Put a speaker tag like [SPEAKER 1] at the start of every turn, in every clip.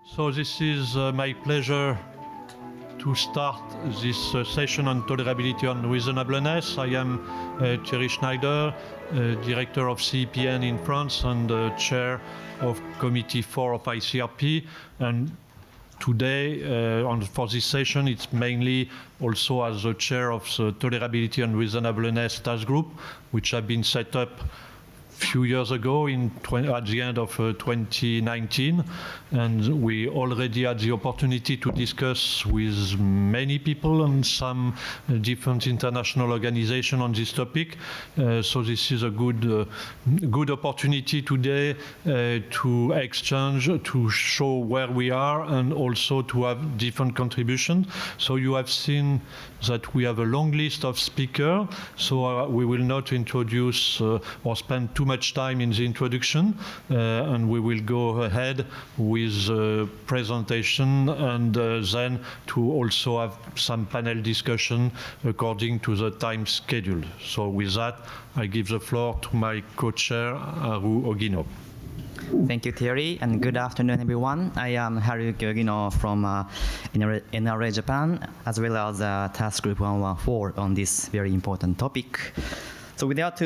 [SPEAKER 1] So this is my pleasure to start this session on tolerability and reasonableness. I am Thierry Schneider, Director of CEPN in France and Chair of Committee 4 of ICRP. And today, for this session, it's mainly also as the Chair of the Tolerability and Reasonableness Task Group, which have been set up few years ago at the end of 2019, and we already had the opportunity to discuss with many people and some different international organizations on this topic. So this is a good opportunity today to exchange, to show where we are, and also to have different contributions. So you have seen that we have a long list of speakers, so we will not introduce or spend too much time in the introduction, and we will go ahead with the presentation and then to also have some panel discussion according to the time schedule. So with that, I give the floor to my co-chair, Haru Ogino.
[SPEAKER 2] Thank you, Thierry, and good afternoon, everyone. I am Haruki Ogino from NRA Japan, as well as Task Group 114 on this very important topic. So without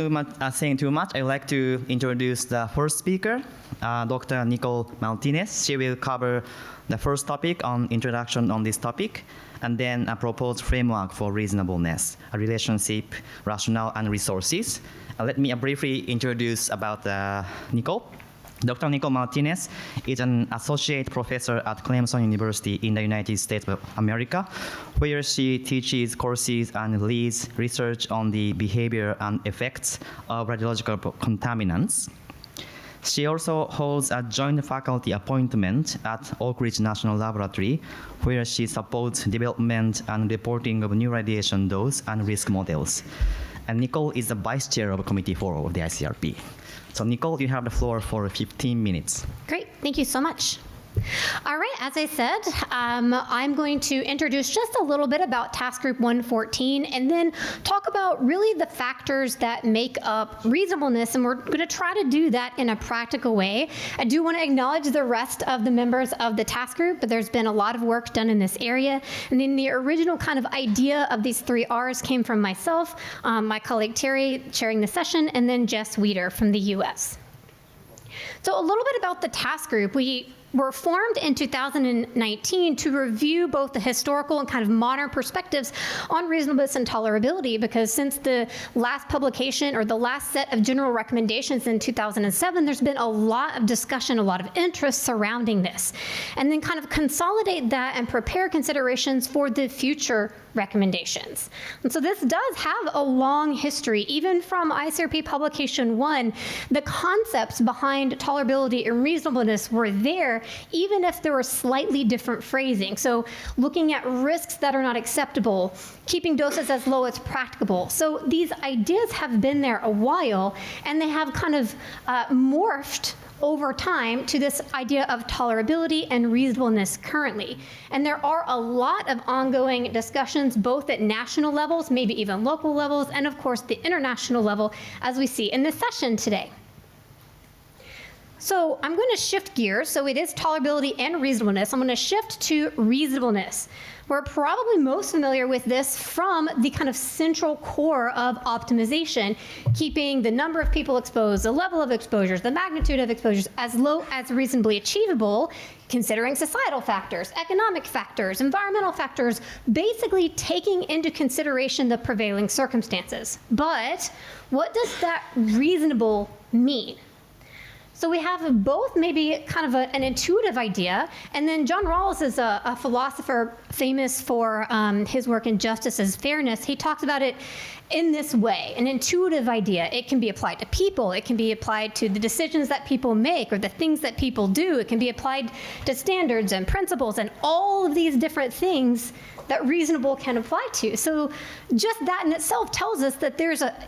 [SPEAKER 2] saying too much, I'd like to introduce the first speaker, Dr. Nicole Martinez. She will cover the first topic on introduction on this topic, and then a proposed framework for reasonableness, a relationship, rationale, and resources. Let me briefly introduce about Nicole. Dr. Nicole Martinez is an associate professor at Clemson University in the United States of America, where she teaches courses and leads research on the behavior and effects of radiological contaminants. She also holds a joint faculty appointment at Oak Ridge National Laboratory, where she supports development and reporting of new radiation dose and risk models. And Nicole is the vice chair of Committee 4 of the ICRP. So Nicole, you have the floor for 15 minutes.
[SPEAKER 3] Great, thank you so much. All right, as I said, I'm going to introduce just a little bit about Task Group 114 and then talk about really the factors that make up reasonableness, and we're going to try to do that in a practical way. I do want to acknowledge the rest of the members of the task group, but there's been a lot of work done in this area, and then the original kind of idea of these 3 R's came from myself, my colleague Terry chairing the session, and then Jess Weeder from the US. So a little bit about the task group. We were formed in 2019 to review both the historical and kind of modern perspectives on reasonableness and tolerability, because since the last publication or the last set of general recommendations in 2007, there's been a lot of discussion, a lot of interest surrounding this, and then kind of consolidate that and prepare considerations for the future recommendations. And so this does have a long history. Even from ICRP publication 1, the concepts behind tolerability and reasonableness were there, even if there were slightly different phrasing. So looking at risks that are not acceptable, keeping doses as low as practicable. So these ideas have been there a while, and they have kind of morphed over time to this idea of tolerability and reasonableness currently. And there are a lot of ongoing discussions, both at national levels, maybe even local levels, and of course the international level, as we see in this session today. So I'm going to shift gears. So it is tolerability and reasonableness. I'm going to shift to reasonableness. We're probably most familiar with this from the kind of central core of optimization, keeping the number of people exposed, the level of exposures, the magnitude of exposures as low as reasonably achievable, considering societal factors, economic factors, environmental factors, basically taking into consideration the prevailing circumstances. But what does that reasonable mean? So we have both maybe kind of an intuitive idea, and then John Rawls is a philosopher famous for his work in Justice as Fairness. He talks about it in this way, an intuitive idea. It can be applied to people, it can be applied to the decisions that people make or the things that people do, it can be applied to standards and principles and all of these different things that reasonable can apply to. So just that in itself tells us that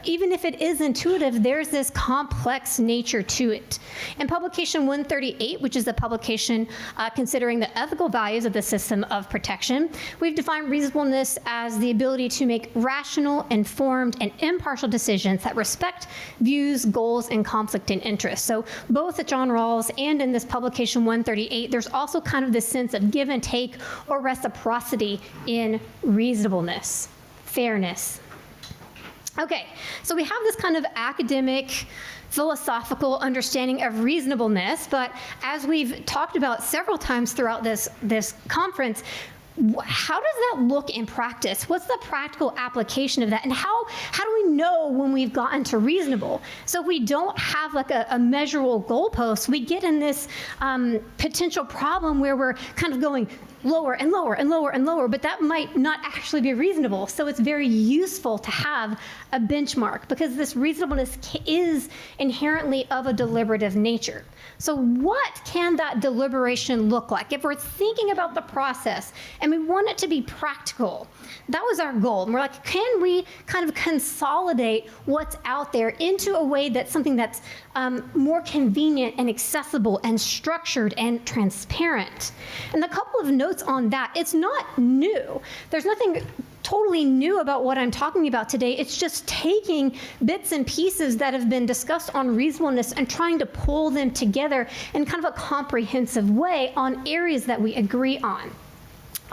[SPEAKER 3] even if it is intuitive, there's this complex nature to it. In publication 138, which is a publication considering the ethical values of the system of protection, we've defined reasonableness as the ability to make rational, informed, and impartial decisions that respect views, goals, and conflict and interests. So both at John Rawls and in this publication 138, there's also kind of this sense of give and take or reciprocity in reasonableness, fairness. Okay, so we have this kind of academic, philosophical understanding of reasonableness, but as we've talked about several times throughout this conference, how does that look in practice? What's the practical application of that? And how do we know when we've gotten to reasonable? So if we don't have like a measurable goalpost, we get in this potential problem where we're kind of going lower and lower and lower and lower, but that might not actually be reasonable. So it's very useful to have a benchmark because this reasonableness is inherently of a deliberative nature. So what can that deliberation look like? If we're thinking about the process and we want it to be practical, that was our goal. And we're like, can we kind of consolidate what's out there into a way that's something that's more convenient and accessible and structured and transparent? And a couple of notes on that, it's not new. There's nothing totally new about what I'm talking about today. It's just taking bits and pieces that have been discussed on reasonableness and trying to pull them together in kind of a comprehensive way on areas that we agree on.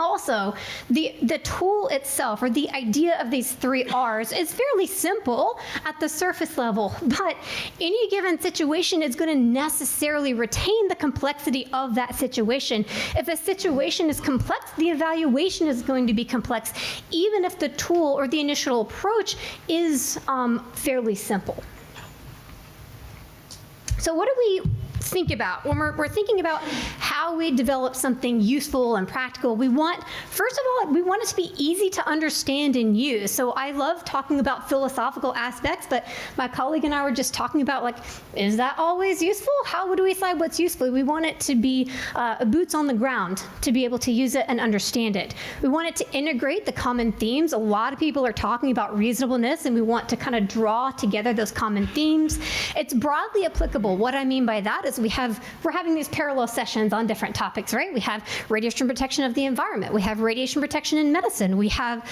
[SPEAKER 3] Also, the tool itself, or the idea of these 3 R's, is fairly simple at the surface level, but any given situation is going to necessarily retain the complexity of that situation. If a situation is complex, the evaluation is going to be complex, even if the tool or the initial approach is fairly simple. So what do we think about when we're thinking about how we develop something useful and practical? First of all, we want it to be easy to understand and use. So I love talking about philosophical aspects, but my colleague and I were just talking about, like, is that always useful? How would we decide what's useful? We want it to be boots on the ground to be able to use it and understand it. We want it to integrate the common themes. A lot of people are talking about reasonableness, and we want to kind of draw together those common themes. It's broadly applicable. What I mean by that is we're having these parallel sessions on different topics, right? We have radiation protection of the environment. We have radiation protection in medicine. We have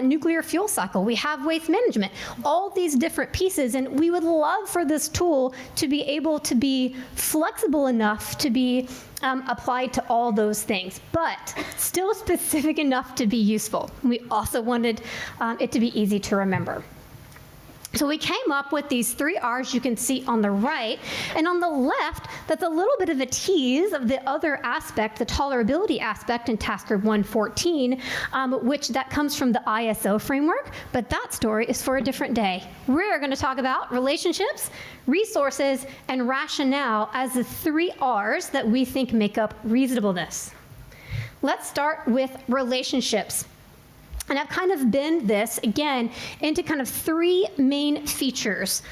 [SPEAKER 3] nuclear fuel cycle. We have waste management. All these different pieces, and we would love for this tool to be able to be flexible enough to be applied to all those things, but still specific enough to be useful. We also wanted it to be easy to remember. So we came up with these 3 R's you can see on the right, and on the left, that's a little bit of a tease of the other aspect, the tolerability aspect in Task Group 114, which that comes from the ISO framework, but that story is for a different day. We're going to talk about relationships, resources, and rationale as the 3 R's that we think make up reasonableness. Let's start with relationships. And I've kind of bent this, again, into kind of 3 main features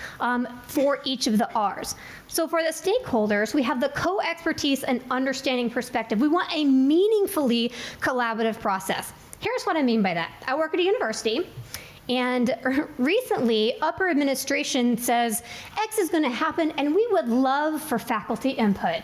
[SPEAKER 3] for each of the R's. So for the stakeholders, we have the co-expertise and understanding perspective. We want a meaningfully collaborative process. Here's what I mean by that. I work at a university, and recently, upper administration says X is going to happen, and we would love for faculty input.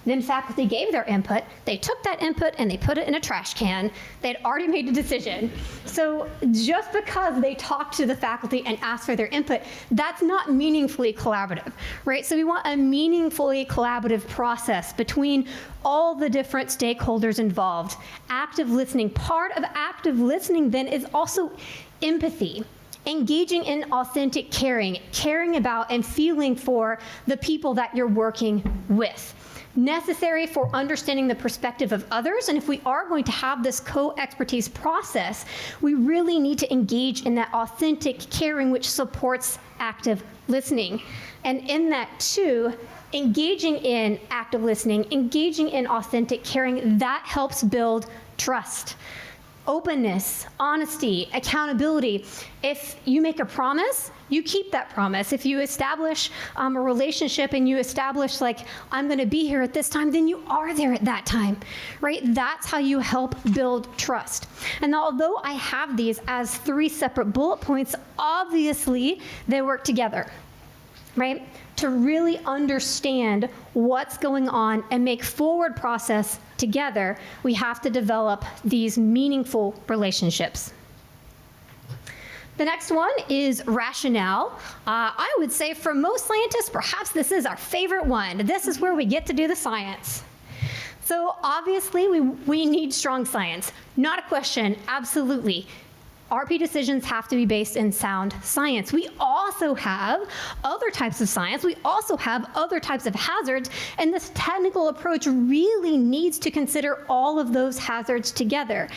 [SPEAKER 3] Then faculty gave their input, they took that input and they put it in a trash can. They had already made a decision. So just because they talked to the faculty and asked for their input, that's not meaningfully collaborative, right? So we want a meaningfully collaborative process between all the different stakeholders involved. Active listening. Part of active listening then is also empathy. Engaging in authentic caring about and feeling for the people that you're working with. Necessary for understanding the perspective of others, and if we are going to have this co-expertise process, we really need to engage in that authentic caring which supports active listening. And in that too, engaging in active listening, engaging in authentic caring, that helps build trust. openness, honesty, accountability. If you make a promise, you keep that promise. If you establish a relationship and you establish, like, I'm going to be here at this time, then you are there at that time, right? That's how you help build trust. And although I have these as 3 separate bullet points, obviously they work together, right? To really understand what's going on and make forward process together, we have to develop these meaningful relationships. The next one is rationale. I would say for most scientists, perhaps this is our favorite one. This is where we get to do the science. So obviously we need strong science. Not a question, absolutely. RP decisions have to be based in sound science. We also have other types of science. We also have other types of hazards, and this technical approach really needs to consider all of those hazards together.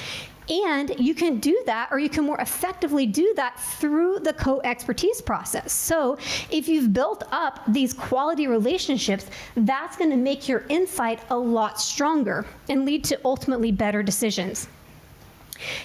[SPEAKER 3] And you can do that, or you can more effectively do that through the co-expertise process. So if you've built up these quality relationships, that's going to make your insight a lot stronger and lead to ultimately better decisions.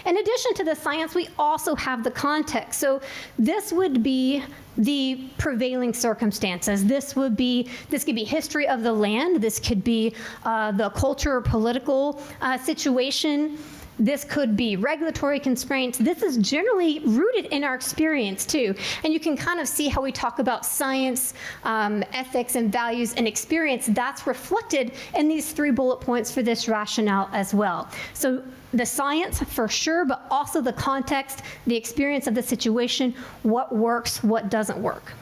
[SPEAKER 3] In addition to the science, we also have the context. So this would be the prevailing circumstances. This could be history of the land. This could be the culture or political situation. This could be regulatory constraints. This is generally rooted in our experience too. And you can kind of see how we talk about science, ethics, and values and experience. That's reflected in these 3 bullet points for this rationale as well. So the science for sure, but also the context, the experience of the situation, what works, what doesn't work.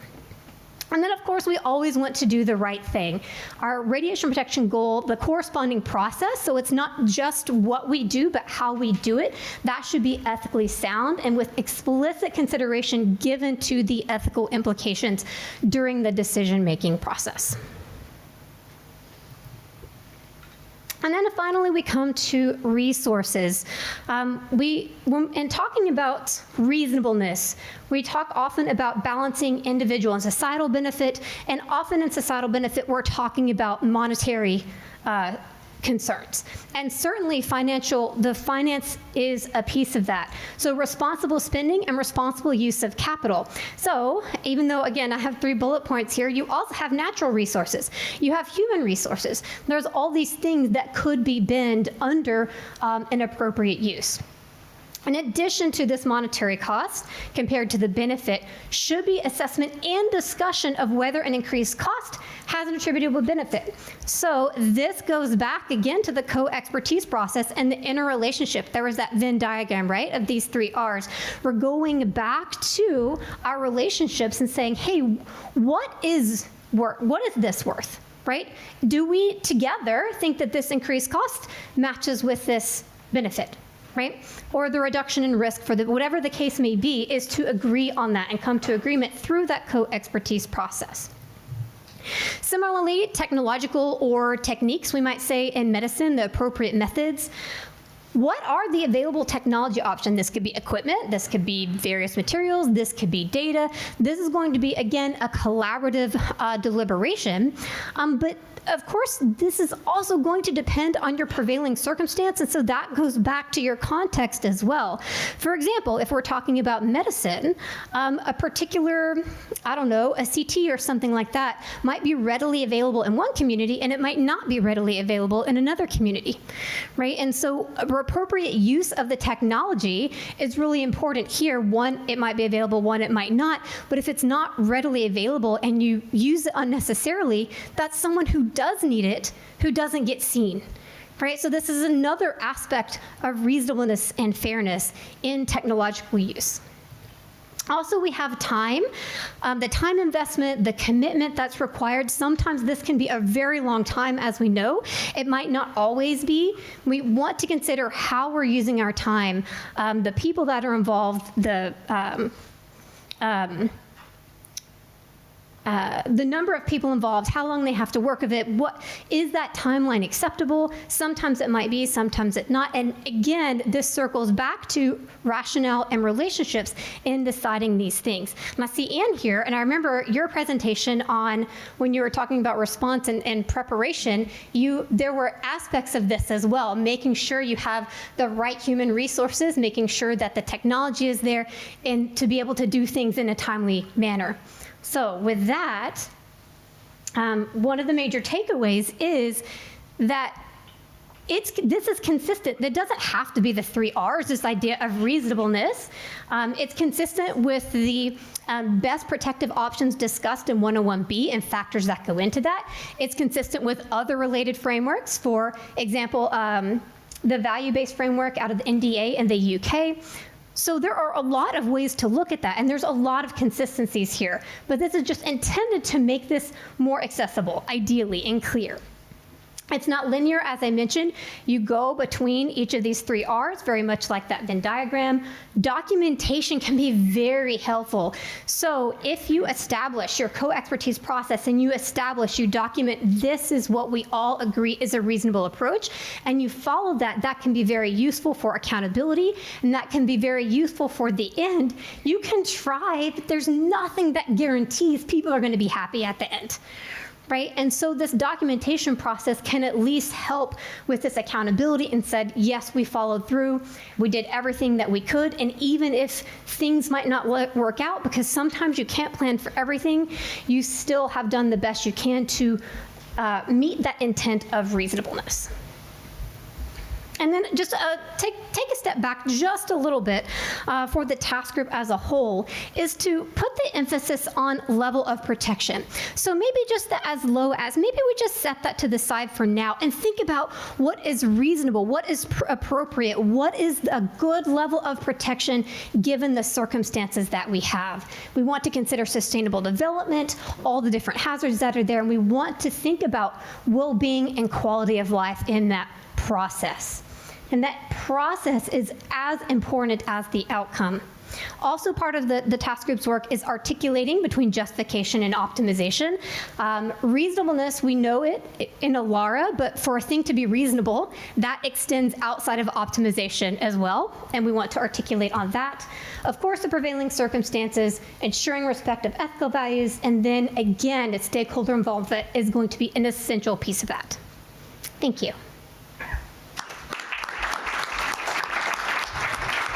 [SPEAKER 3] And then, of course, we always want to do the right thing. Our radiation protection goal, the corresponding process, so it's not just what we do, but how we do it, that should be ethically sound and with explicit consideration given to the ethical implications during the decision-making process. And then finally, we come to resources. In talking about reasonableness, we talk often about balancing individual and societal benefit, and often in societal benefit, we're talking about monetary concerns. And certainly the finance is a piece of that. So responsible spending and responsible use of capital. So even though, again, I have 3 bullet points here, you also have natural resources. You have human resources. There's all these things that could be binned under an appropriate use. In addition to this monetary cost compared to the benefit should be assessment and discussion of whether an increased cost has an attributable benefit. So this goes back again to the co-expertise process and the interrelationship. There was that Venn diagram, right, of these 3 R's. We're going back to our relationships and saying, hey, what is this worth, right? Do we together think that this increased cost matches with this benefit? Right? Or the reduction in risk for whatever the case may be, is to agree on that and come to agreement through that co-expertise process. Similarly, technological or techniques, we might say in medicine, the appropriate methods. What are the available technology options? This could be equipment, this could be various materials, this could be data. This is going to be, again, a collaborative deliberation, but of course, this is also going to depend on your prevailing circumstance, and so that goes back to your context as well. For example, if we're talking about medicine, a particular, a CT or something like that might be readily available in one community, and it might not be readily available in another community, right? And so appropriate use of the technology is really important here. One, it might be available, one, it might not, but if it's not readily available and you use it unnecessarily, that's someone who does need it, who doesn't get seen, right? So this is another aspect of reasonableness and fairness in technological use. Also, we have time, the time investment, the commitment that's required. Sometimes this can be a very long time, as we know. It might not always be. We want to consider how we're using our time, the people that are involved, the number of people involved, how long they have to work of it, what is that timeline acceptable? Sometimes it might be, sometimes it not. And again, this circles back to rationale and relationships in deciding these things. And I see Anne here, and I remember your presentation on when you were talking about response and preparation, there were aspects of this as well, making sure you have the right human resources, making sure that the technology is there, and to be able to do things in a timely manner. So with that, one of the major takeaways is that this is consistent. It doesn't have to be the 3 R's, this idea of reasonableness. It's consistent with the best protective options discussed in 101B and factors that go into that. It's consistent with other related frameworks. For example, the value-based framework out of the NDA in the UK. So there are a lot of ways to look at that, and there's a lot of consistencies here. But this is just intended to make this more accessible, ideally, and clear. It's not linear, as I mentioned. You go between each of these 3 R's, very much like that Venn diagram. Documentation can be very helpful. So if you establish your co-expertise process and you document this is what we all agree is a reasonable approach, and you follow that, that can be very useful for accountability, and that can be very useful for the end. You can try, but there's nothing that guarantees people are going to be happy at the end. Right? And so this documentation process can at least help with this accountability and said, yes, we followed through, we did everything that we could, and even if things might not work out, because sometimes you can't plan for everything, you still have done the best you can to meet that intent of reasonableness. And then just take a step back just a little bit for the task group as a whole, is to put the emphasis on level of protection. So maybe just as low as, maybe we just set that to the side for now and think about what is reasonable, what is appropriate, what is a good level of protection given the circumstances that we have. We want to consider sustainable development, all the different hazards that are there, and we want to think about well-being and quality of life in that process. And that process is as important as the outcome. Also part of the task group's work is articulating between justification and optimization. Reasonableness, we know it in ALARA, but for a thing to be reasonable, that extends outside of optimization as well, and we want to articulate on that. Of course, the prevailing circumstances, ensuring respect of ethical values, and then again, stakeholder involvement is going to be an essential piece of that. Thank you.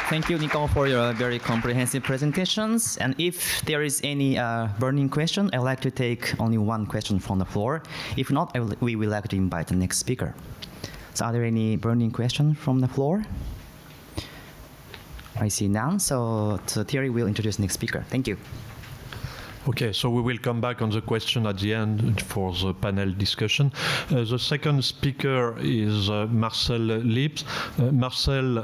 [SPEAKER 2] Thank you, Nicole, for your very comprehensive presentations. And if there is any burning question, I'd like to take only one question from the floor. If not, we will like to invite the next speaker. So are there any burning questions from the floor? I see none, so Thierry will introduce the next speaker. Thank you.
[SPEAKER 1] Okay, so we will come back on the question at the end for the panel discussion. The second speaker is Marcel Lips. Marcel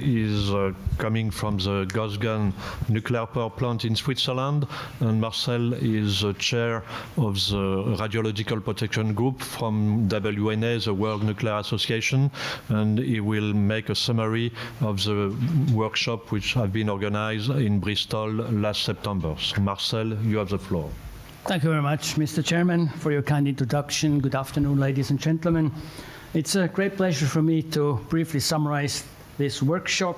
[SPEAKER 1] is coming from the Gosgun nuclear power plant in Switzerland, and Marcel is chair of the Radiological Protection Group from WNA, the World Nuclear Association, and he will make a summary of the workshop which have been organized in Bristol last September. So Marcel, you have the floor.
[SPEAKER 4] Thank you very much, Mr. Chairman, for your kind introduction. Good afternoon, ladies and gentlemen. It's a great pleasure for me to briefly summarize this workshop,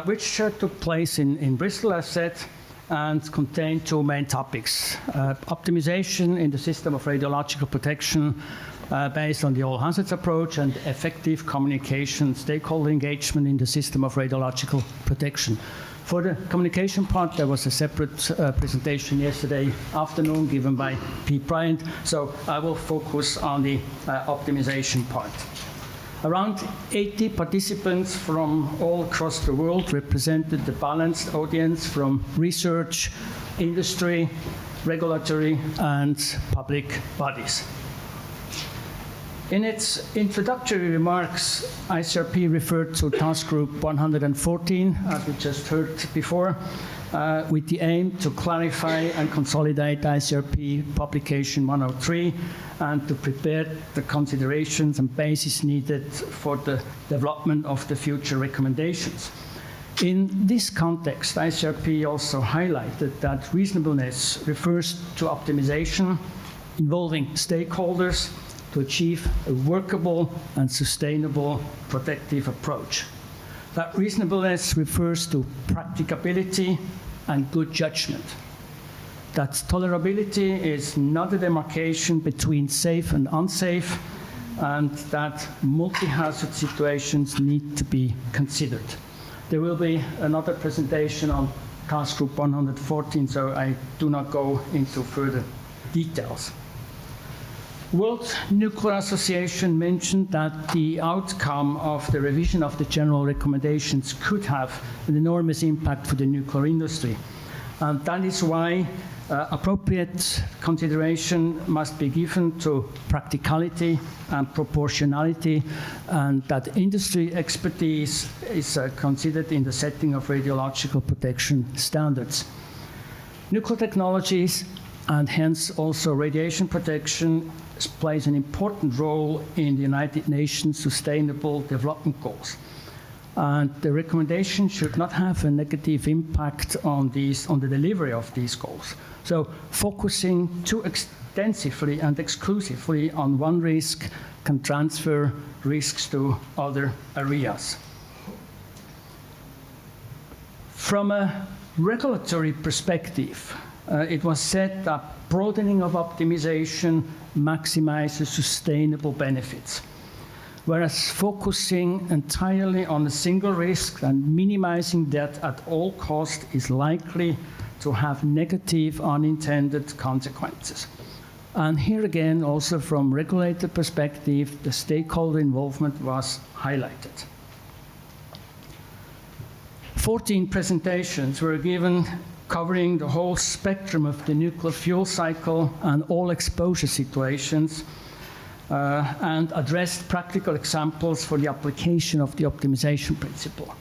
[SPEAKER 4] which took place in Bristol, as said, and contained 2 main topics. Optimization in the system of radiological protection based on the all hazards approach, and effective communication, stakeholder engagement in the system of radiological protection. For the communication part, there was a separate presentation yesterday afternoon given by Pete Bryant, so I will focus on the optimization part. Around 80 participants from all across the world represented the balanced audience from research, industry, regulatory, and public bodies. In its introductory remarks, ICRP referred to Task Group 114, as we just heard before, with the aim to clarify and consolidate ICRP Publication 103 and to prepare the considerations and basis needed for the development of the future recommendations. In this context, ICRP also highlighted that reasonableness refers to optimization involving stakeholders to achieve a workable and sustainable protective approach. That reasonableness refers to practicability and good judgment. That tolerability is not a demarcation between safe and unsafe, and that multi-hazard situations need to be considered. There will be another presentation on Task Group 114, so I do not go into further details. World Nuclear Association mentioned that the outcome of the revision of the general recommendations could have an enormous impact for the nuclear industry. And that is why appropriate consideration must be given to practicality and proportionality, and that industry expertise is considered in the setting of radiological protection standards. Nuclear technologies, and hence also radiation protection, plays an important role in the United Nations Sustainable Development Goals. And the recommendation should not have a negative impact on the delivery of these goals. So focusing too extensively and exclusively on one risk can transfer risks to other areas. From a regulatory perspective, it was said that broadening of optimization maximizes sustainable benefits, whereas focusing entirely on a single risk and minimizing that at all costs is likely to have negative unintended consequences. And here again, also from regulator perspective, the stakeholder involvement was highlighted. 14 presentations were given covering the whole spectrum of the nuclear fuel cycle and all exposure situations, and addressed practical examples for the application of the optimization principle.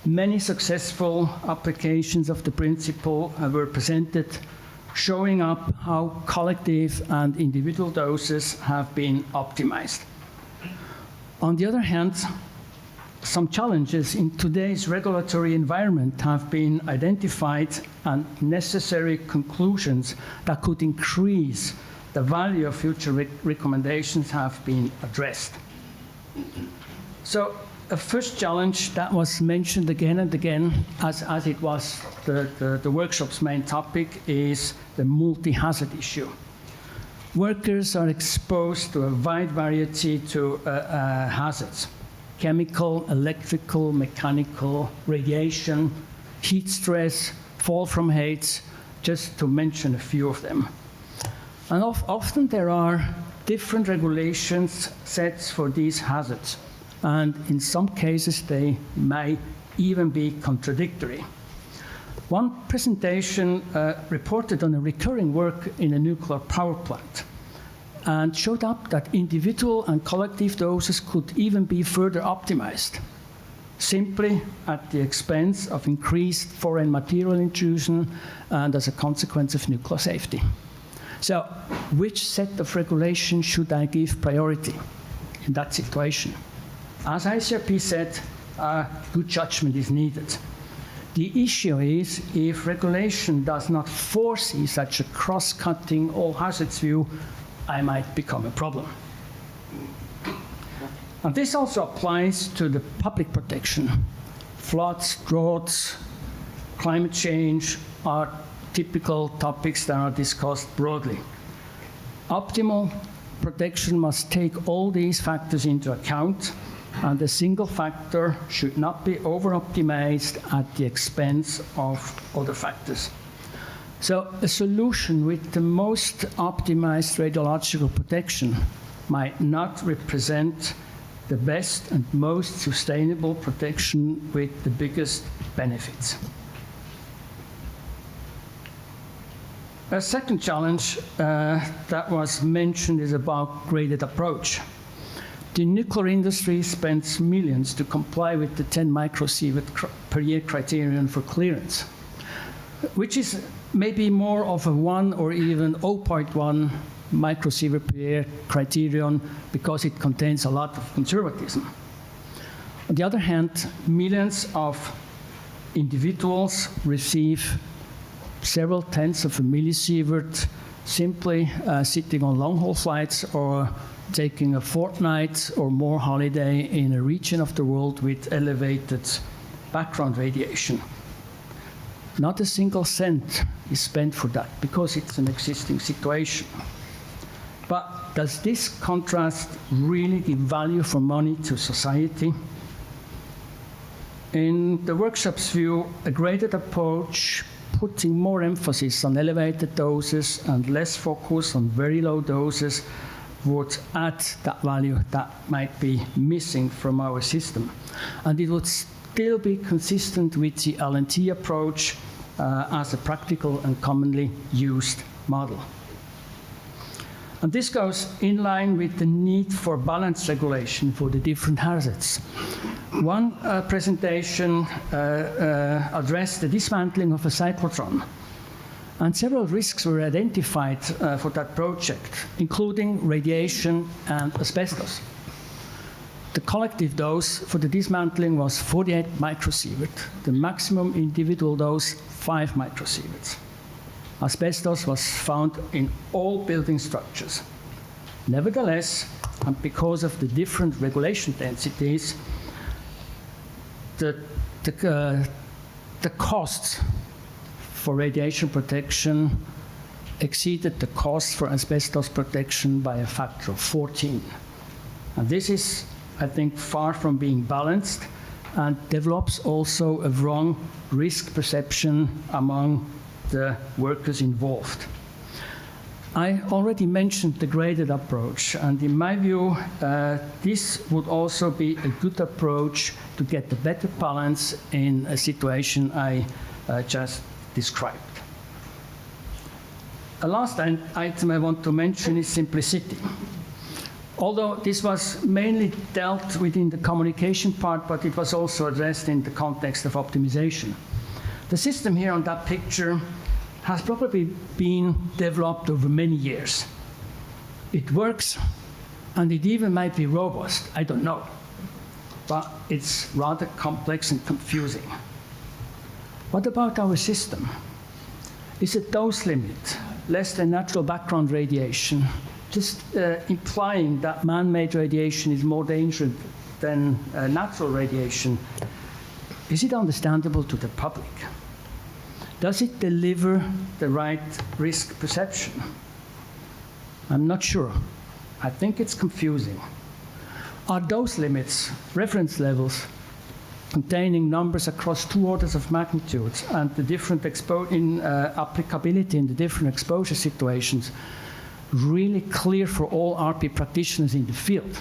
[SPEAKER 4] Many successful applications of the principle were presented, showing up how collective and individual doses have been optimized. On the other hand, some challenges in today's regulatory environment have been identified, and necessary conclusions that could increase the value of future recommendations have been addressed. So a first challenge that was mentioned again and again, as it was the workshop's main topic, is the multi-hazard issue. Workers are exposed to a wide variety of hazards: chemical, electrical, mechanical, radiation, heat stress, fall from heights, just to mention a few of them. And often there are different regulations sets for these hazards, and in some cases they may even be contradictory. One presentation reported on a recurring work in a nuclear power plant, and showed up that individual and collective doses could even be further optimized, simply at the expense of increased foreign material intrusion and as a consequence of nuclear safety. So, which set of regulations should I give priority in that situation? As ICRP said, good judgment is needed. The issue is, if regulation does not foresee such a cross-cutting all hazards view, I might become a problem. And this also applies to the public protection. Floods, droughts, climate change are typical topics that are discussed broadly. Optimal protection must take all these factors into account, and a single factor should not be over-optimized at the expense of other factors. So a solution with the most optimized radiological protection might not represent the best and most sustainable protection with the biggest benefits. A second challenge that was mentioned is about graded approach. The nuclear industry spends millions to comply with the 10 microsievert per year criterion for clearance, which is maybe more of a 1 or even 0.1 microsievert per year criterion because it contains a lot of conservatism. On the other hand, millions of individuals receive several tenths of a millisievert simply sitting on long-haul flights or taking a fortnight or more holiday in a region of the world with elevated background radiation. Not a single cent is spent for that because it's an existing situation. But does this contrast really give value for money to society? In the workshop's view, a graded approach putting more emphasis on elevated doses and less focus on very low doses would add that value that might be missing from our system. And it would still be consistent with the LNT approach as a practical and commonly used model. And this goes in line with the need for balanced regulation for the different hazards. One presentation addressed the dismantling of a cyclotron, and several risks were identified for that project, including radiation and asbestos. The collective dose for the dismantling was 48 microsievert, the maximum individual dose 5 microsieverts. Asbestos was found in all building structures. Nevertheless, and because of the different regulation densities, the costs for radiation protection exceeded the cost for asbestos protection by a factor of 14. And this is, I think, far from being balanced and develops also a wrong risk perception among the workers involved. I already mentioned the graded approach, and in my view, this would also be a good approach to get the better balance in a situation I just described. A last item I want to mention is simplicity. Although this was mainly dealt with in the communication part, but it was also addressed in the context of optimization. The system here on that picture has probably been developed over many years. It works, and it even might be robust, I don't know. But it's rather complex and confusing. What about our system? Is a dose limit less than natural background radiation, just implying that man-made radiation is more dangerous than natural radiation? Is it understandable to the public? Does it deliver the right risk perception? I'm not sure. I think it's confusing. Are dose limits, reference levels, containing numbers across 2 orders of magnitudes and the different applicability in the different exposure situations really clear for all RP practitioners in the field?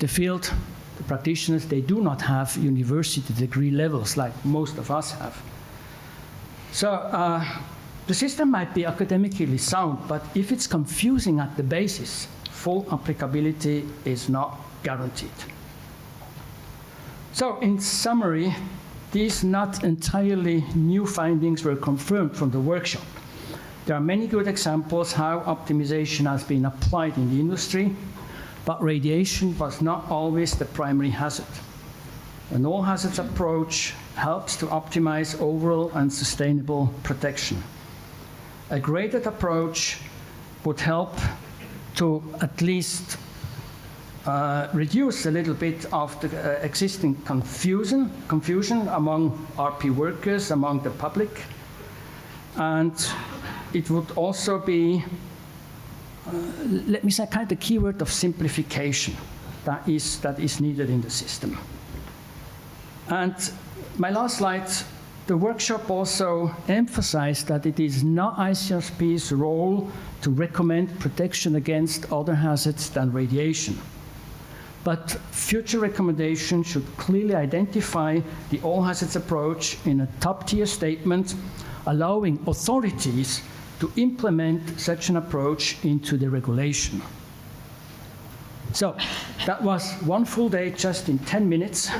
[SPEAKER 4] The practitioners, they do not have university degree levels like most of us have. So the system might be academically sound, but if it's confusing at the basis, full applicability is not guaranteed. So in summary, these not entirely new findings were confirmed from the workshop. There are many good examples how optimization has been applied in the industry, but radiation was not always the primary hazard. An all-hazards approach helps to optimize overall and sustainable protection. A graded approach would help to at least reduce a little bit of the existing confusion among RP workers, among the public, and it would also be, let me say, kind of the keyword of simplification that is needed in the system. And my last slide, the workshop also emphasized that it is not ICRP's role to recommend protection against other hazards than radiation. But future recommendations should clearly identify the all-hazards approach in a top-tier statement, allowing authorities to implement such an approach into the regulation. So that was one full day just in 10 minutes.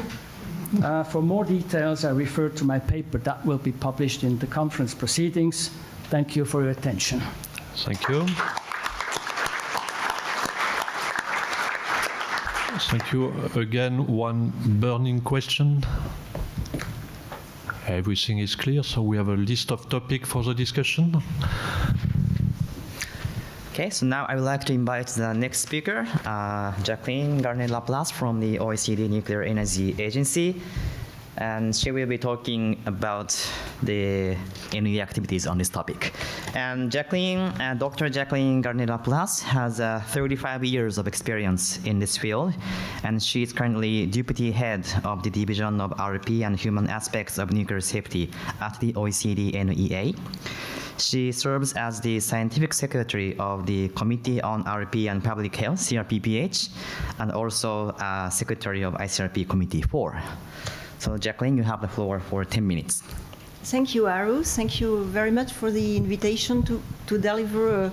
[SPEAKER 4] For more details, I refer to my paper that will be published in the conference proceedings. Thank you for your attention.
[SPEAKER 1] Thank you. Thank you. Again, one burning question. everything is clear, so we have a list of topics for the discussion.
[SPEAKER 2] Okay, so now I would like to invite the next speaker, Jacqueline Garnet-Laplace from the OECD Nuclear Energy Agency. And she will be talking about the NE activities on this topic. And Dr. Jacqueline Garnet-Laplace has 35 years of experience in this field, and she is currently deputy head of the Division of RP and Human Aspects of Nuclear Safety at the OECD NEA. She serves as the scientific secretary of the Committee on RP and Public Health, CRPPH, and also secretary of ICRP Committee 4. So Jacqueline, you have the floor for 10 minutes.
[SPEAKER 5] Thank you, Aru. Thank you very much for the invitation to deliver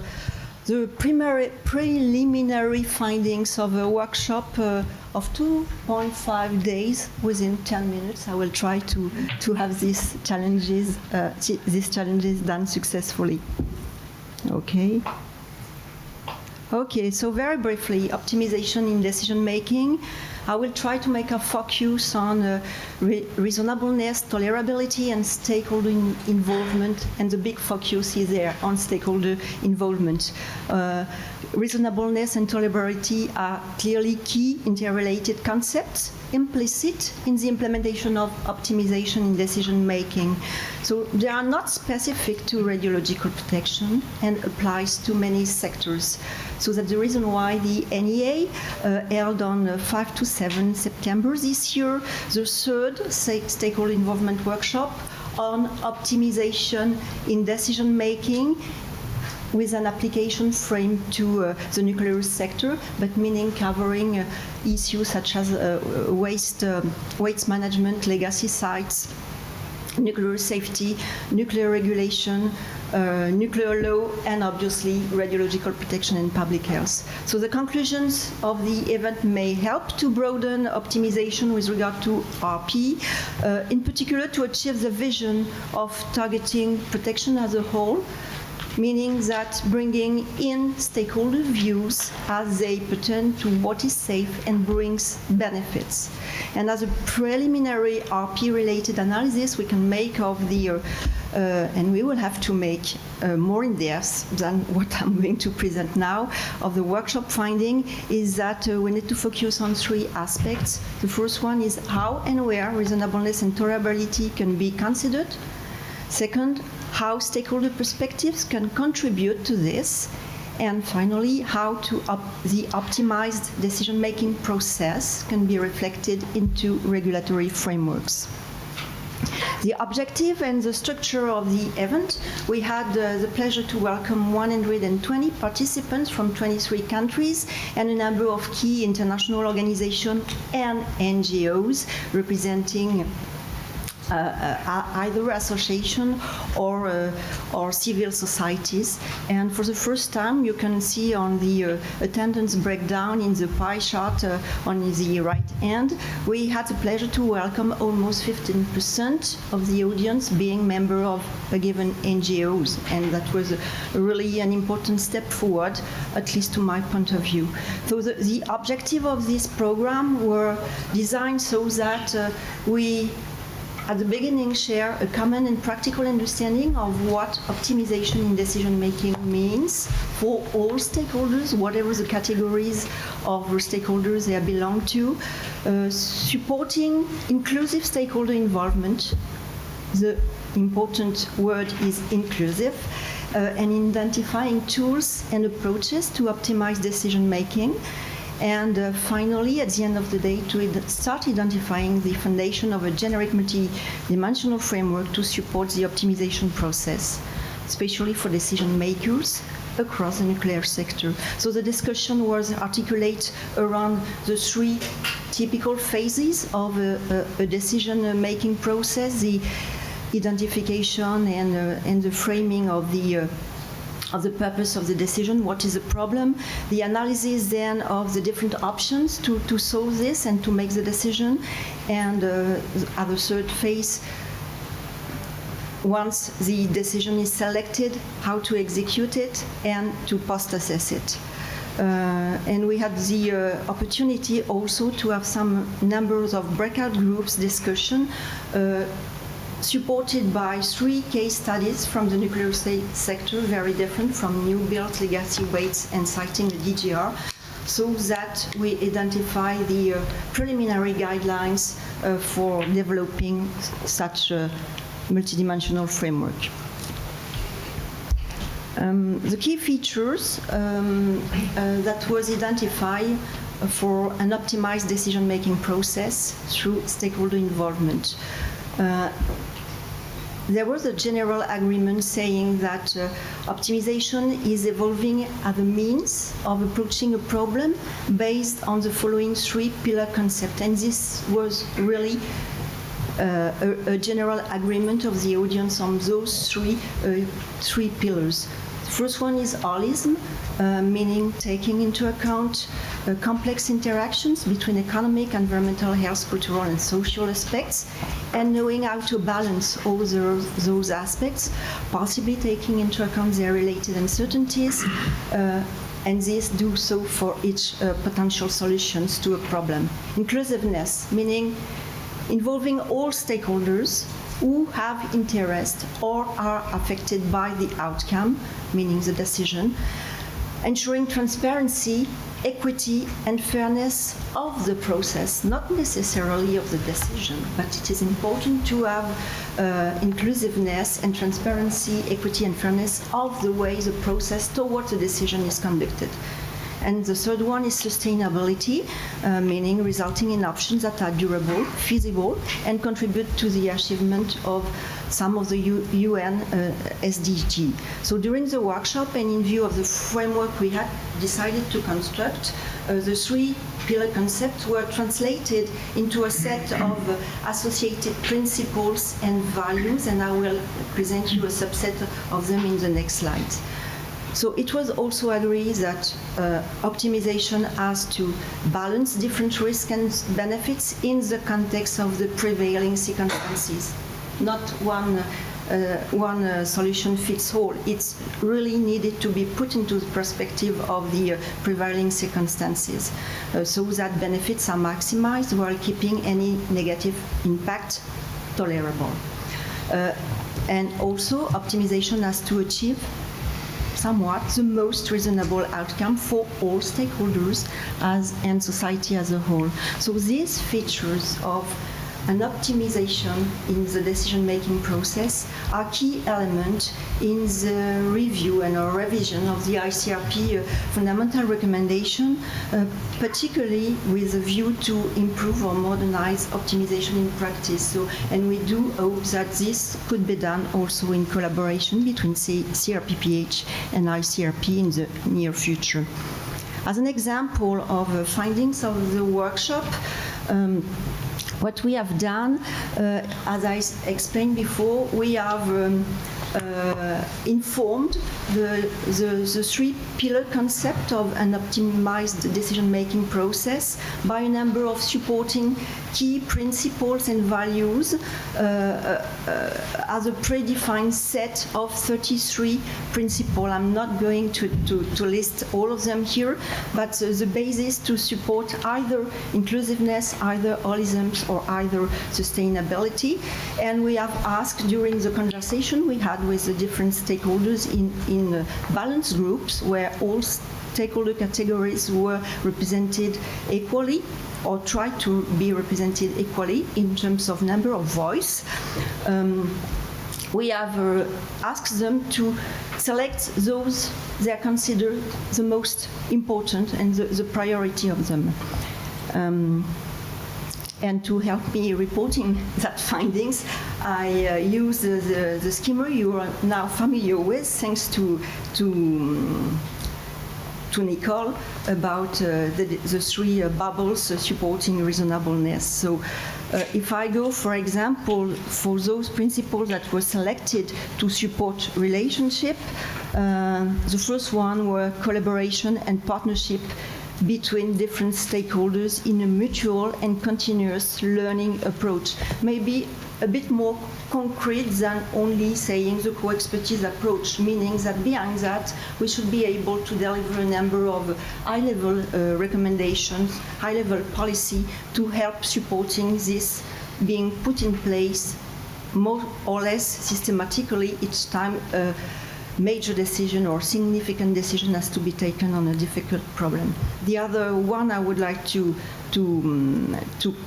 [SPEAKER 5] the preliminary findings of a workshop of 2.5 days within 10 minutes. I will try to have these challenges done successfully. Okay, so very briefly, optimization in decision making. I will try to make a focus on reasonableness, tolerability, and stakeholder involvement, and the big focus is there on stakeholder involvement. Reasonableness and tolerability are clearly key interrelated concepts implicit in the implementation of optimization in decision making. So they are not specific to radiological protection and applies to many sectors. So that's the reason why the NEA held on 5 to 7 September this year the third stakeholder involvement workshop on optimization in decision making, with an application frame to the nuclear sector, but meaning covering issues such as waste management, legacy sites, nuclear safety, nuclear regulation, nuclear law, and obviously radiological protection and public health. So the conclusions of the event may help to broaden optimization with regard to RP, in particular to achieve the vision of targeting protection as a whole, meaning that bringing in stakeholder views as they pertain to what is safe and brings benefits. And as a preliminary RP-related analysis we can make of the, and we will have to make more in depth than what I'm going to present now, of the workshop finding, is that we need to focus on three aspects. The first one is how and where reasonableness and tolerability can be considered. Second, how stakeholder perspectives can contribute to this. And finally, how the optimized decision-making process can be reflected into regulatory frameworks. The objective and the structure of the event, we had the pleasure to welcome 120 participants from 23 countries and a number of key international organizations and NGOs representing either association or civil societies. And for the first time, you can see on the attendance breakdown in the pie chart on the right hand, we had the pleasure to welcome almost 15% of the audience being member of a given NGOs. And that was really an important step forward, at least to my point of view. So the objective of this program were designed so that we at the beginning share a common and practical understanding of what optimization in decision-making means for all stakeholders, whatever the categories of stakeholders they belong to, supporting inclusive stakeholder involvement. The important word is inclusive, and identifying tools and approaches to optimize decision-making. And finally, at the end of the day, to start identifying the foundation of a generic multi-dimensional framework to support the optimization process, especially for decision makers across the nuclear sector. So the discussion was articulate around the three typical phases of a decision-making process: the identification and the framing of the purpose of the decision, what is the problem, the analysis then of the different options to solve this and to make the decision, and at the third phase, once the decision is selected, how to execute it and to post-assess it. And we had the opportunity also to have some numbers of breakout groups discussion supported by 3 case studies from the nuclear sector, very different from new build, legacy weights, and citing the DGR, so that we identify the preliminary guidelines for developing such a multidimensional framework. The key features that was identified for an optimized decision-making process through stakeholder involvement. There was a general agreement saying that optimization is evolving as a means of approaching a problem based on the following 3 pillar concept. And this was really a general agreement of the audience on those three pillars. The first one is holism, meaning taking into account complex interactions between economic, environmental, health, cultural, and social aspects, and knowing how to balance all those aspects, possibly taking into account their related uncertainties, and this do so for each potential solutions to a problem. Inclusiveness, meaning involving all stakeholders who have interest or are affected by the outcome, meaning the decision, ensuring transparency, equity, and fairness of the process, not necessarily of the decision, but it is important to have inclusiveness and transparency, equity, and fairness of the way the process towards the decision is conducted. And the third one is sustainability, meaning resulting in options that are durable, feasible, and contribute to the achievement of some of the UN SDG. So during the workshop and in view of the framework we had decided to construct, the 3 pillar concepts were translated into a set of associated principles and values, and I will present you a subset of them in the next slides. So it was also agreed that optimization has to balance different risks and benefits in the context of the prevailing circumstances. Not one solution fits all. It's really needed to be put into the perspective of the prevailing circumstances, so that benefits are maximized while keeping any negative impact tolerable. And also, optimization has to achieve somewhat the most reasonable outcome for all stakeholders and society as a whole. So these features of an optimization in the decision-making process are key elements in the review and or revision of the ICRP fundamental recommendation, particularly with a view to improve or modernize optimization in practice. So, and we do hope that this could be done also in collaboration between CRPPH and ICRP in the near future. As an example of findings of the workshop, what we have done, as I explained before, we have informed the 3 pillar concept of an optimized decision-making process by a number of supporting key principles and values as a predefined set of 33 principles. I'm not going to list all of them here, but the basis to support either inclusiveness, either holism, or either sustainability. And we have asked during the conversation we had with the different stakeholders in balance groups where all stakeholder categories were represented equally or tried to be represented equally in terms of number of voice. We have asked them to select those they consider the most important and the priority of them. And to help me reporting that findings, I use the schema you are now familiar with, thanks to Nicole, about the 3 bubbles supporting reasonableness. So if I go, for example, for those principles that were selected to support relationship, the first one were collaboration and partnership between different stakeholders in a mutual and continuous learning approach. Maybe a bit more concrete than only saying the co-expertise approach, meaning that behind that we should be able to deliver a number of high-level recommendations, high-level policy to help supporting this being put in place more or less systematically each time a major decision or significant decision has to be taken on a difficult problem. The other one I would like to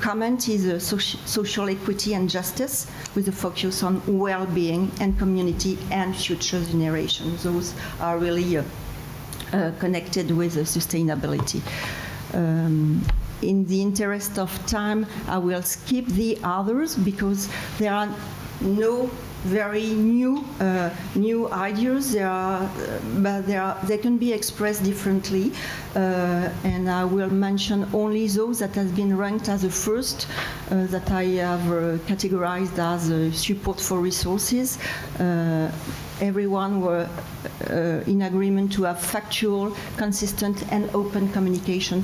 [SPEAKER 5] comment is social equity and justice, with a focus on well-being and community and future generations. Those are really connected with sustainability. In the interest of time, I will skip the others because there are no very new ideas. They can be expressed differently, and I will mention only those that have been ranked as the first, that I have categorized as support for resources. Everyone were in agreement to have factual, consistent, and open communication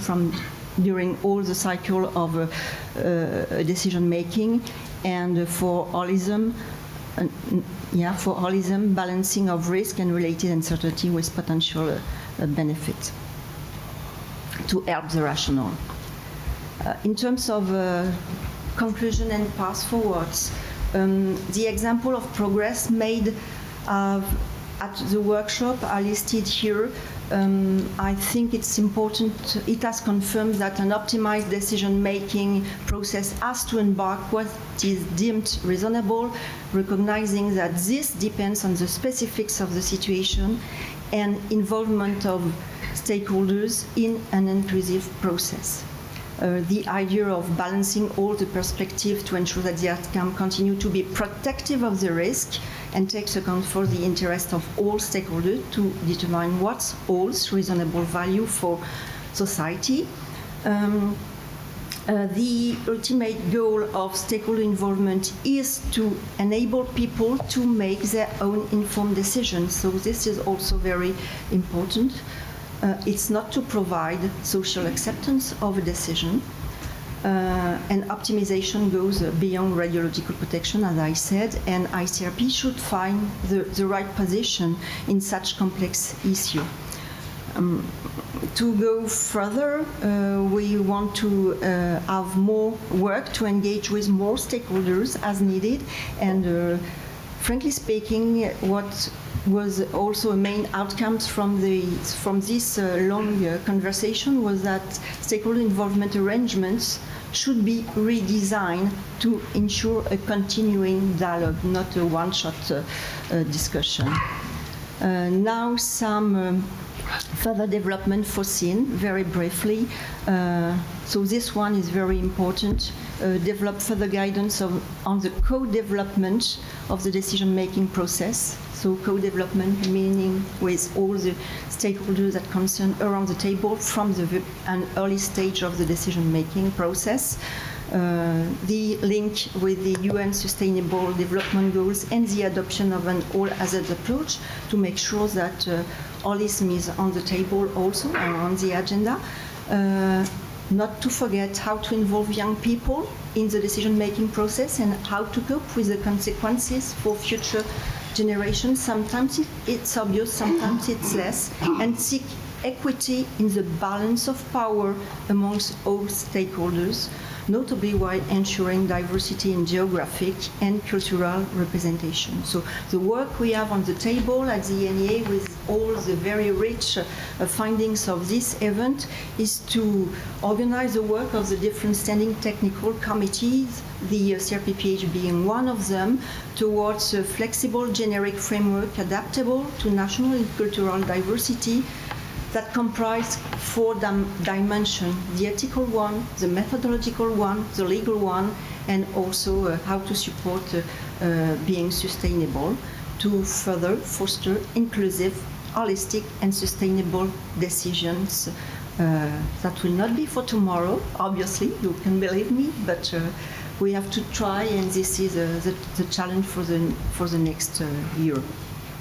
[SPEAKER 5] during all the cycle of decision making, and for holism, balancing of risk and related uncertainty with potential benefit to help the rationale. In terms of conclusion and path forwards, the example of progress made at the workshop are listed here. I think it's important. It has confirmed that an optimized decision-making process has to embark what is deemed reasonable, recognizing that this depends on the specifics of the situation and involvement of stakeholders in an inclusive process. The idea of balancing all the perspectives to ensure that the outcome continue to be protective of the risk and takes account for the interest of all stakeholders to determine what holds reasonable value for society. The ultimate goal of stakeholder involvement is to enable people to make their own informed decisions. So this is also very important. It's not to provide social acceptance of a decision. And optimization goes beyond radiological protection, as I said, and ICRP should find the right position in such complex issue. To go further, we want to have more work to engage with more stakeholders as needed, and frankly speaking, what was also a main outcome from this long conversation was that stakeholder involvement arrangements should be redesigned to ensure a continuing dialogue, not a one-shot discussion. Now some further development foreseen, very briefly. So this one is very important. Develop further guidance on the co-development of the decision-making process. So co-development meaning with all the stakeholders that concern around the table from an early stage of the decision-making process. The link with the UN Sustainable Development Goals and the adoption of an all-hazards approach to make sure that holism is on the table also and on the agenda. Not to forget how to involve young people in the decision-making process and how to cope with the consequences for future generations. Sometimes it's obvious, sometimes it's less, and seek equity in the balance of power amongst all stakeholders, notably while ensuring diversity in geographic and cultural representation. So the work we have on the table at the NEA with all the very rich findings of this event is to organize the work of the different standing technical committees, the CRPPH being one of them, towards a flexible generic framework adaptable to national and cultural diversity that comprise 4 dimensions: the ethical one, the methodological one, the legal one, and also how to support being sustainable to further foster inclusive, holistic, and sustainable decisions that will not be for tomorrow, obviously, you can believe me, but we have to try, and this is the challenge for the next year.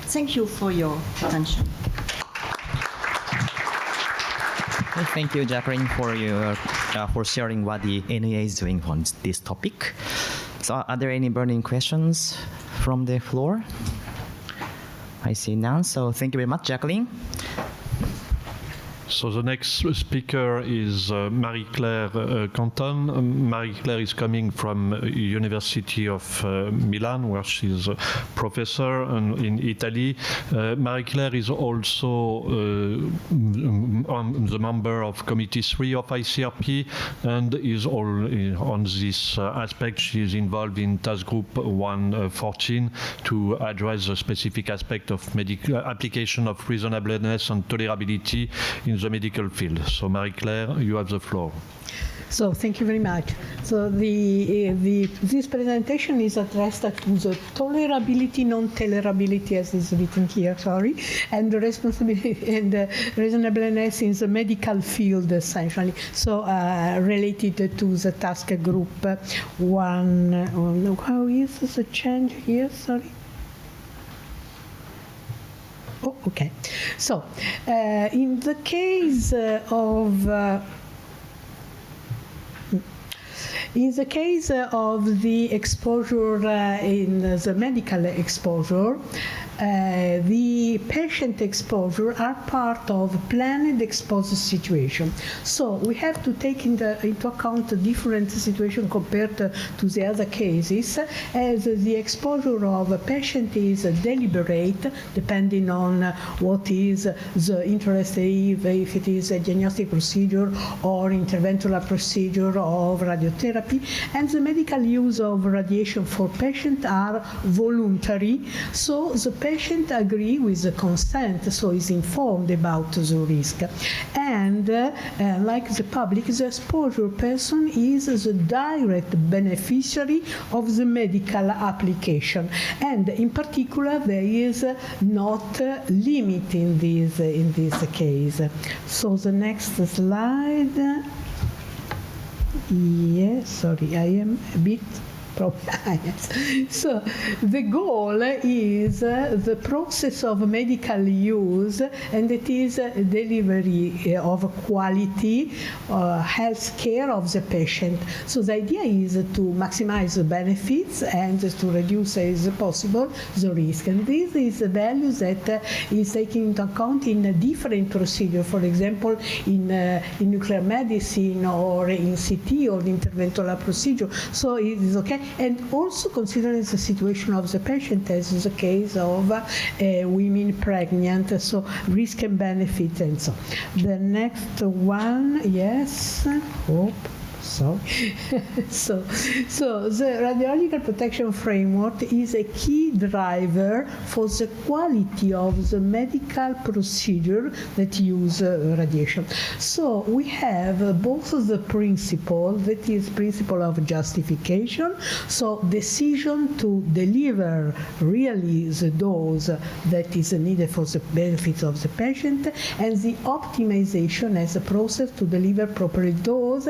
[SPEAKER 5] Thank you for your attention.
[SPEAKER 2] Thank you, Jacqueline, for sharing what the NEA is doing on this topic. So, are there any burning questions from the floor? I see none. So, thank you very much, Jacqueline.
[SPEAKER 1] So the next speaker is Marie-Claire Canton. Marie-Claire is coming from University of Milan, where she's a professor in Italy. Marie-Claire is also the member of Committee 3 of ICRP, and is all on this aspect. She is involved in Task Group 114 to address the specific aspect of medical application of reasonableness and tolerability in the medical field. So Marie-Claire, you have the floor.
[SPEAKER 6] So thank you very much. So this presentation is addressed to the tolerability, non-tolerability, as is written here, sorry, and the responsibility and the reasonableness in the medical field, essentially. So related to the task group one. How is the change here? Sorry. Oh, okay. So in the case of the exposure in the medical exposure, the patient exposure are part of planned exposure situation. So we have to take into account the different situation compared to the other cases, as the exposure of a patient is deliberate, depending on what is the interest, if it is a diagnostic procedure or interventional procedure of radiotherapy, and the medical use of radiation for patient are voluntary. So the patient agree with the consent, so is informed about the risk. And like the public, the exposure person is the direct beneficiary of the medical application. And in particular, there is not limit in this case. So the next slide. Yes, sorry, I am a bit. So the goal is the process of medical use, and it is delivery of quality health care of the patient. So the idea is to maximize the benefits and to reduce as possible the risk. And this is the value that is taken into account in a different procedure. For example, in nuclear medicine or in CT or interventional procedure. So it is okay. And also considering the situation of the patient, as is the case of women pregnant, so risk and benefit and so. The next one, yes, hope. So the radiological protection framework is a key driver for the quality of the medical procedure that use radiation. So we have both the principle, that is principle of justification, so decision to deliver really the dose that is needed for the benefit of the patient, and the optimization as a process to deliver proper dose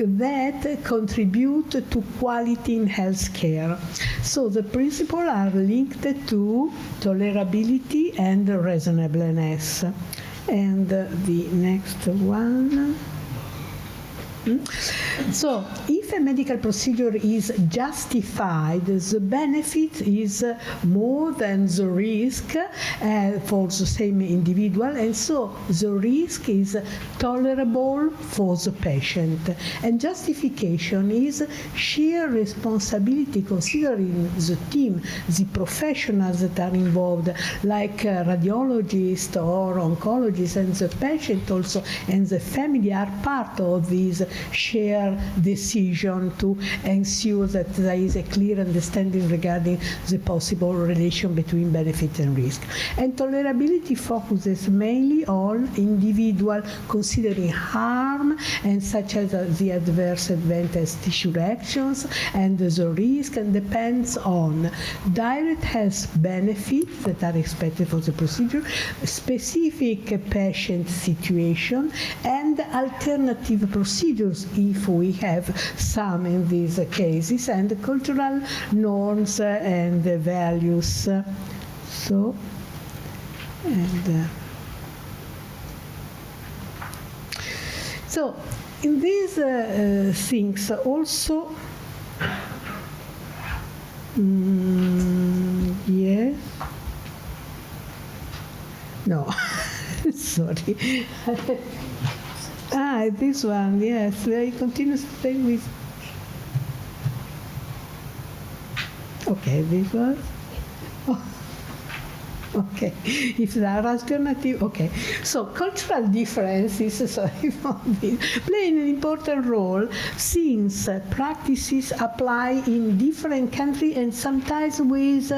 [SPEAKER 6] that contribute to quality in healthcare. So the principles are linked to tolerability and reasonableness. And the next one. So if a medical procedure is justified, the benefit is more than the risk for the same individual, and so the risk is tolerable for the patient. And justification is sheer responsibility, considering the team, the professionals that are involved, like radiologists or oncologists, and the patient also, and the family are part of this share decision to ensure that there is a clear understanding regarding the possible relation between benefit and risk. And tolerability focuses mainly on individual considering harm, and such as the adverse event as tissue reactions, and the risk, and depends on direct health benefits that are expected for the procedure, specific patient situation, and alternative procedures if we have some in these cases, and cultural norms and values. So, and so in these things also, yes, no. Sorry. This one, yes. I continue to stay with. Okay, this one. Oh. Okay, if there are alternatives, okay. So cultural differences play an important role since practices apply in different countries and sometimes with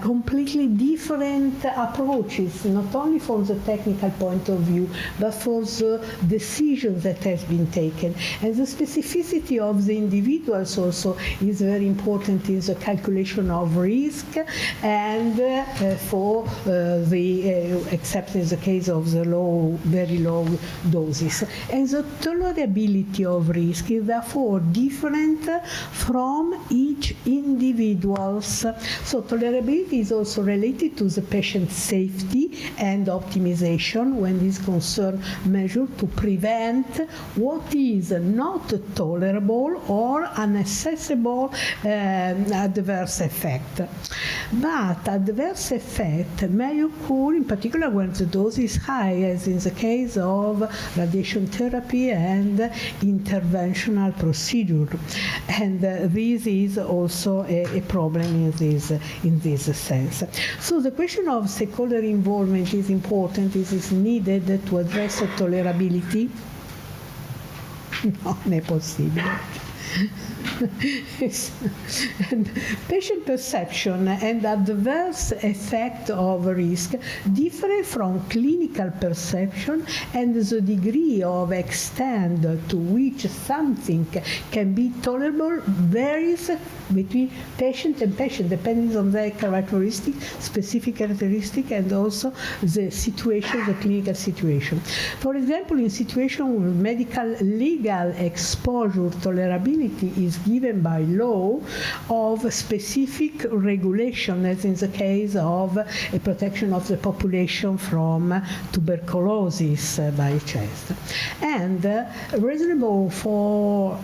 [SPEAKER 6] completely different approaches, not only from the technical point of view, but for the decisions that has been taken. And the specificity of the individuals also is very important in the calculation of risk and for except in the case of the very low doses. And the tolerability of risk is therefore different from each individual. So tolerability is also related to the patient safety and optimization when this concern measures to prevent what is not tolerable or unaccessible adverse effect. But adverse effect may occur in particular when the dose is high, as in the case of radiation therapy and interventional procedure. And this is also a problem in this sense. So the question of stakeholder involvement is important. This is needed to address tolerability. Non è possibile. And patient perception and adverse effect of risk differ from clinical perception, and the degree of extent to which something can be tolerable varies between patient and patient, depending on their specific characteristic, and also the situation, the clinical situation. For example, in situation where medical legal exposure tolerability is given by law of specific regulation, as in the case of a protection of the population from tuberculosis by chest. And reasonable for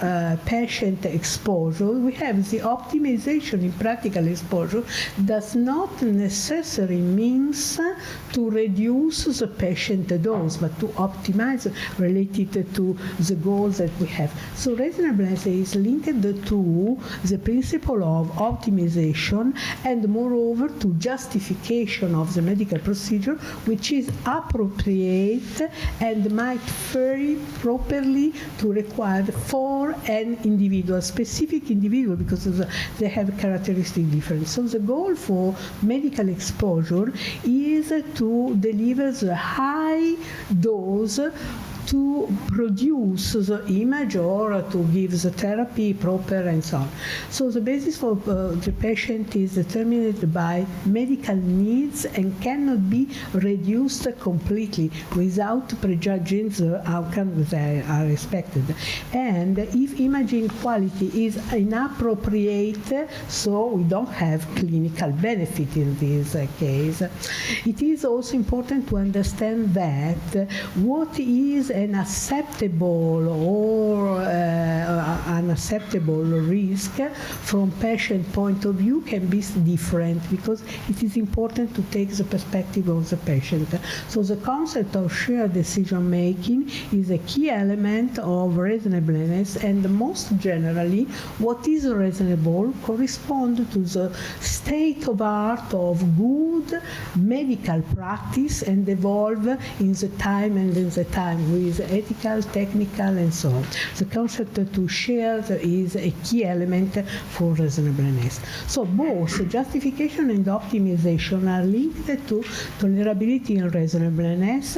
[SPEAKER 6] patient exposure, we have the optimization in practical exposure does not necessarily means to reduce the patient dose, but to optimize related to the goals that we have. So reasonableness is linked to the principle of optimization and moreover to justification of the medical procedure, which is appropriate and might vary properly to required for an individual, specific individual, because they have characteristic difference. So the goal for medical exposure is to deliver the high dose to produce the image or to give the therapy proper and so on. So the basis for the patient is determined by medical needs and cannot be reduced completely without prejudging the outcome that are expected. And if imaging quality is inappropriate, so we don't have clinical benefit in this case. It is also important to understand that what is an acceptable or unacceptable risk from patient point of view can be different, because it is important to take the perspective of the patient. So the concept of shared decision making is a key element of reasonableness, and most generally what is reasonable corresponds to the state of art of good medical practice and evolve in the time with ethical, technical, and so on. The concept to share is a key element for reasonableness. So both justification and optimization are linked to tolerability and reasonableness.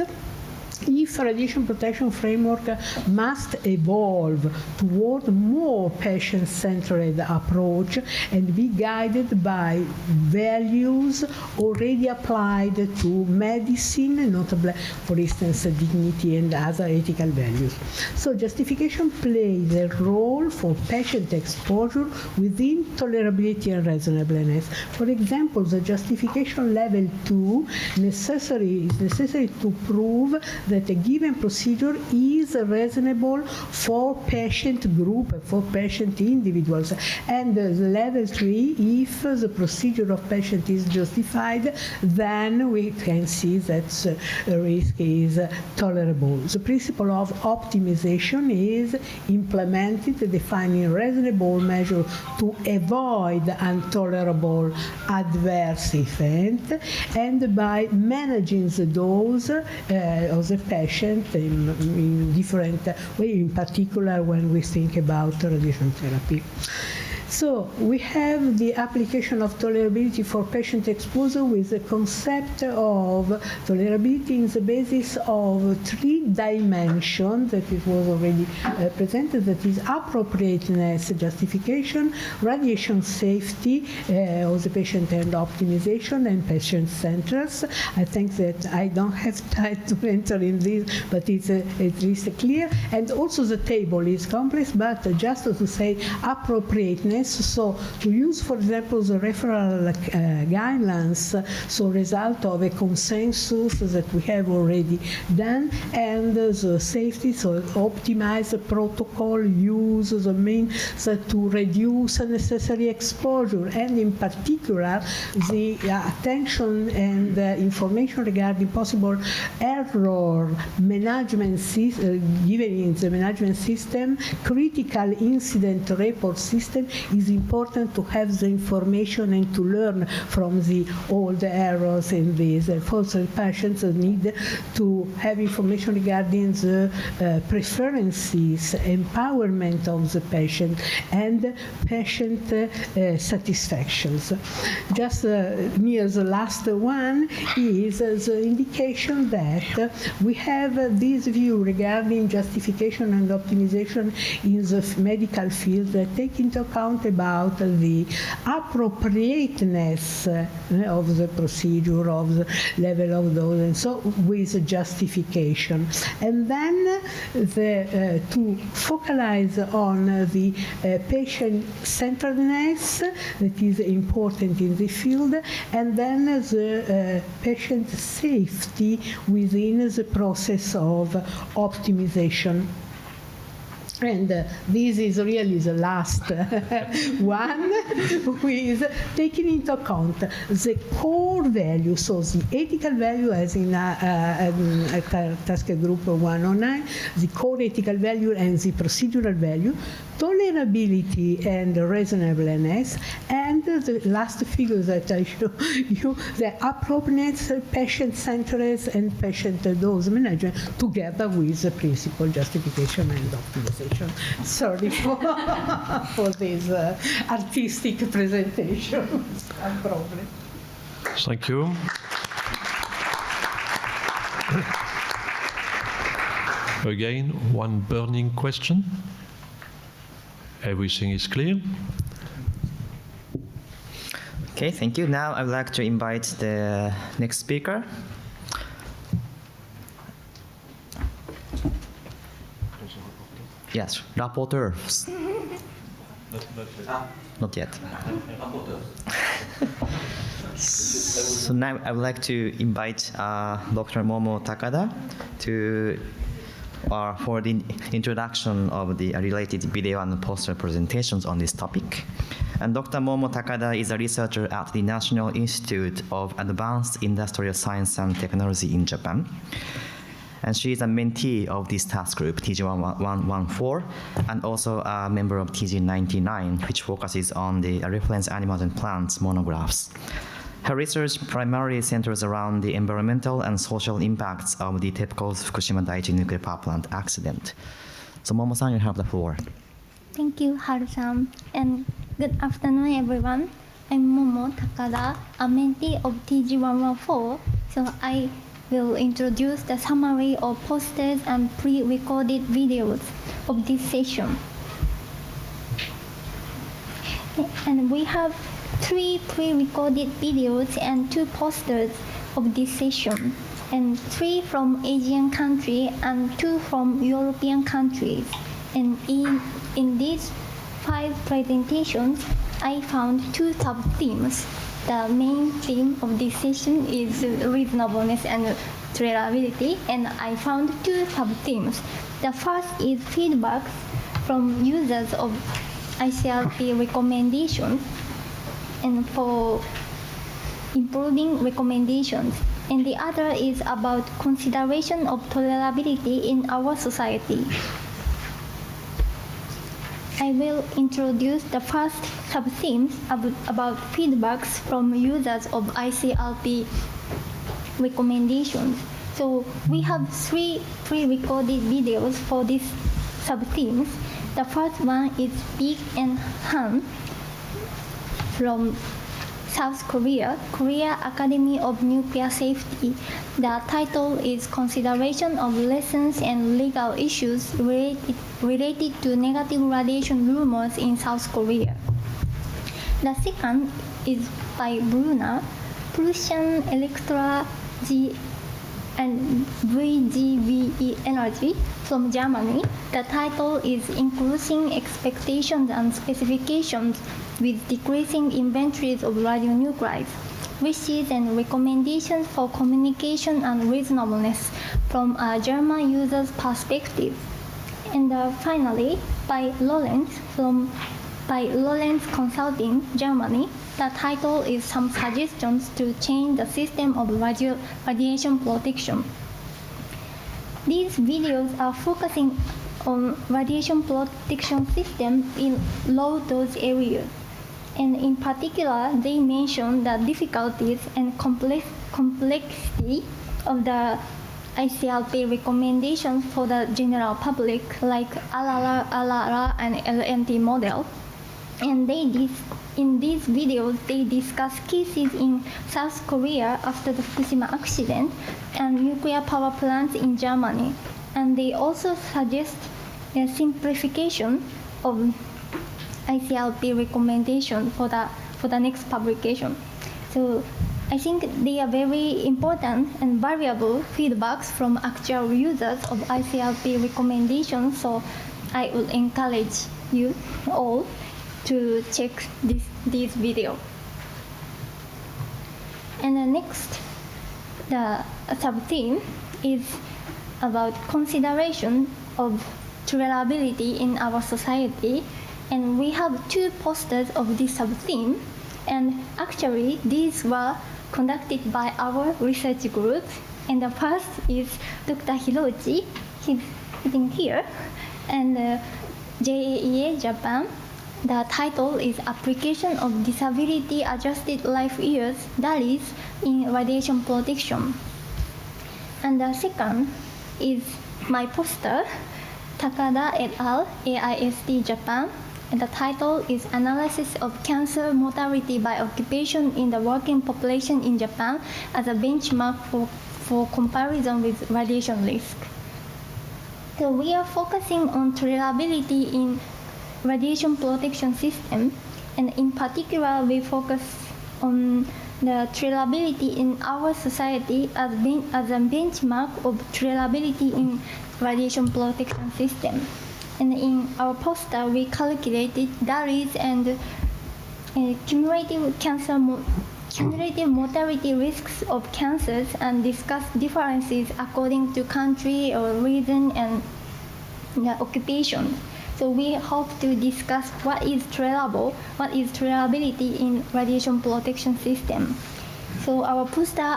[SPEAKER 6] If radiation protection framework must evolve toward more patient-centered approach and be guided by values already applied to medicine, notably, for instance, dignity and other ethical values. So justification plays a role for patient exposure within tolerability and reasonableness. For example, the justification level 2 is necessary to prove that a given procedure is reasonable for patient group, for patient individuals. And level 3, if the procedure of patient is justified, then we can see that the risk is tolerable. The principle of optimization is implemented, defining reasonable measure to avoid intolerable adverse event, and by managing the dose of the patient in different way, in particular when we think about radiation therapy. So we have the application of tolerability for patient exposure with the concept of tolerability in the basis of 3 dimensions that it was already presented, that is appropriateness, justification, radiation safety of the patient, and optimization, and patient centers. I think that I don't have time to enter in this, but it's at least clear. And also the table is complex, but just to say appropriateness. So to use, for example, the referral guidelines, so result of a consensus that we have already done, and the safety, so optimize the protocol, use the means to reduce unnecessary exposure, and in particular the attention and information regarding possible error management given in the management system, critical incident report system. Is important to have the information and to learn from all the errors in this. Also, patients need to have information regarding the preferences, empowerment of the patient, and patient satisfactions. Just near the last one is the indication that we have this view regarding justification and optimization in the medical field that take into account about the appropriateness of the procedure, of the level of dose, and so with justification. And then to focalize on the patient-centeredness that is important in the field, and then the patient safety within the process of optimization. And this is really the last one, with taking into account the core value, so the ethical value as in task group 109, the core ethical value and the procedural value, tolerability and reasonableness, and the last figure that I show you, the appropriateness, patient-centeredness, and patient dose management, together with the principle justification and optimization. Sorry for this artistic presentation. Probably.
[SPEAKER 1] Thank you. Again, one burning question. Everything is clear?
[SPEAKER 2] Okay, thank you. Now I would like to invite the next speaker. Yes, rapporteurs. Not yet. So now I would like to invite Dr. Momo Takada for the introduction of the related video and poster presentations on this topic. And Dr. Momo Takada is a researcher at the National Institute of Advanced Industrial Science and Technology in Japan. And she is a mentee of this task group, TG114, and also a member of TG99, which focuses on the reference animals and plants monographs. Her research primarily centers around the environmental and social impacts of the TEPCO's Fukushima Daiichi nuclear power plant accident. So Momo-san, you have the floor.
[SPEAKER 7] Thank you, Haru-san, and good afternoon, everyone. I'm Momo Takada, a mentee of TG114, so I will introduce the summary of posters and pre-recorded videos of this session. And we have 3 pre-recorded videos and 2 posters of this session, and 3 from Asian countries and 2 from European countries. And in these 5 presentations, I found 2 sub-themes. The main theme of this session is reasonableness and tolerability, and I found two sub-themes. The first is feedback from users of ICRP recommendations and for improving recommendations. And the other is about consideration of tolerability in our society. I will introduce the first sub-themes about feedbacks from users of ICRP recommendations. So we have three pre-recorded videos for these sub-themes. The first one is Big and Han from South Korea, Korea Academy of Nuclear Safety. The title is Consideration of Lessons and Legal Issues related to Negative Radiation Rumors in South Korea. The second is by Bruna, Prussian Electra G and VGVE Energy from Germany. The title is Increasing Expectations and Specifications with Decreasing Inventories of Radionuclides, Wishes and Recommendations for Communication and Reasonableness from a German user's perspective. And finally, by Lorenz Consulting, Germany. The title is Some Suggestions to Change the System of Radiation Protection. These videos are focusing on radiation protection system in low-dose areas. And in particular, they mention the difficulties and complexity of the ICRP recommendations for the general public, like LRR and LNT model. And in these videos, they discuss cases in South Korea after the Fukushima accident and nuclear power plants in Germany. And they also suggest a simplification of ICRP recommendation for the next publication. So I think they are very important and valuable feedbacks from actual users of ICRP recommendations. So I would encourage you all to check this video. And the next, the sub-theme is about consideration of tolerability in our society. And we have two posters of this sub-theme. And actually, these were conducted by our research group. And the first is Dr. Hiroichi, he's sitting here, and JAEA Japan. The title is Application of Disability Adjusted Life Years, DALYs, in Radiation Protection. And the second is my poster, Takada et al., AIST Japan. And the title is Analysis of Cancer Mortality by Occupation in the Working Population in Japan as a Benchmark for Comparison with Radiation Risk. So we are focusing on tolerability in radiation protection system, and in particular we focus on the tolerability in our society as a benchmark of tolerability in radiation protection system. And in our poster we calculated DALYs and cumulative mortality risks of cancers and discussed differences according to country or region and occupation. So we hope to discuss what is tolerability in radiation protection system. So our poster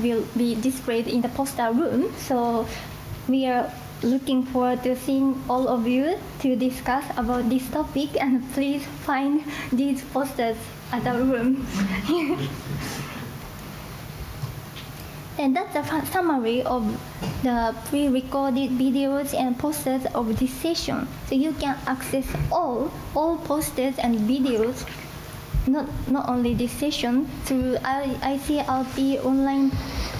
[SPEAKER 7] will be displayed in the poster room. So we are looking forward to seeing all of you to discuss about this topic, and please find these posters at the room. And that's a summary of the pre-recorded videos and posters of this session. So you can access all posters and videos, not only this session, through ICRP online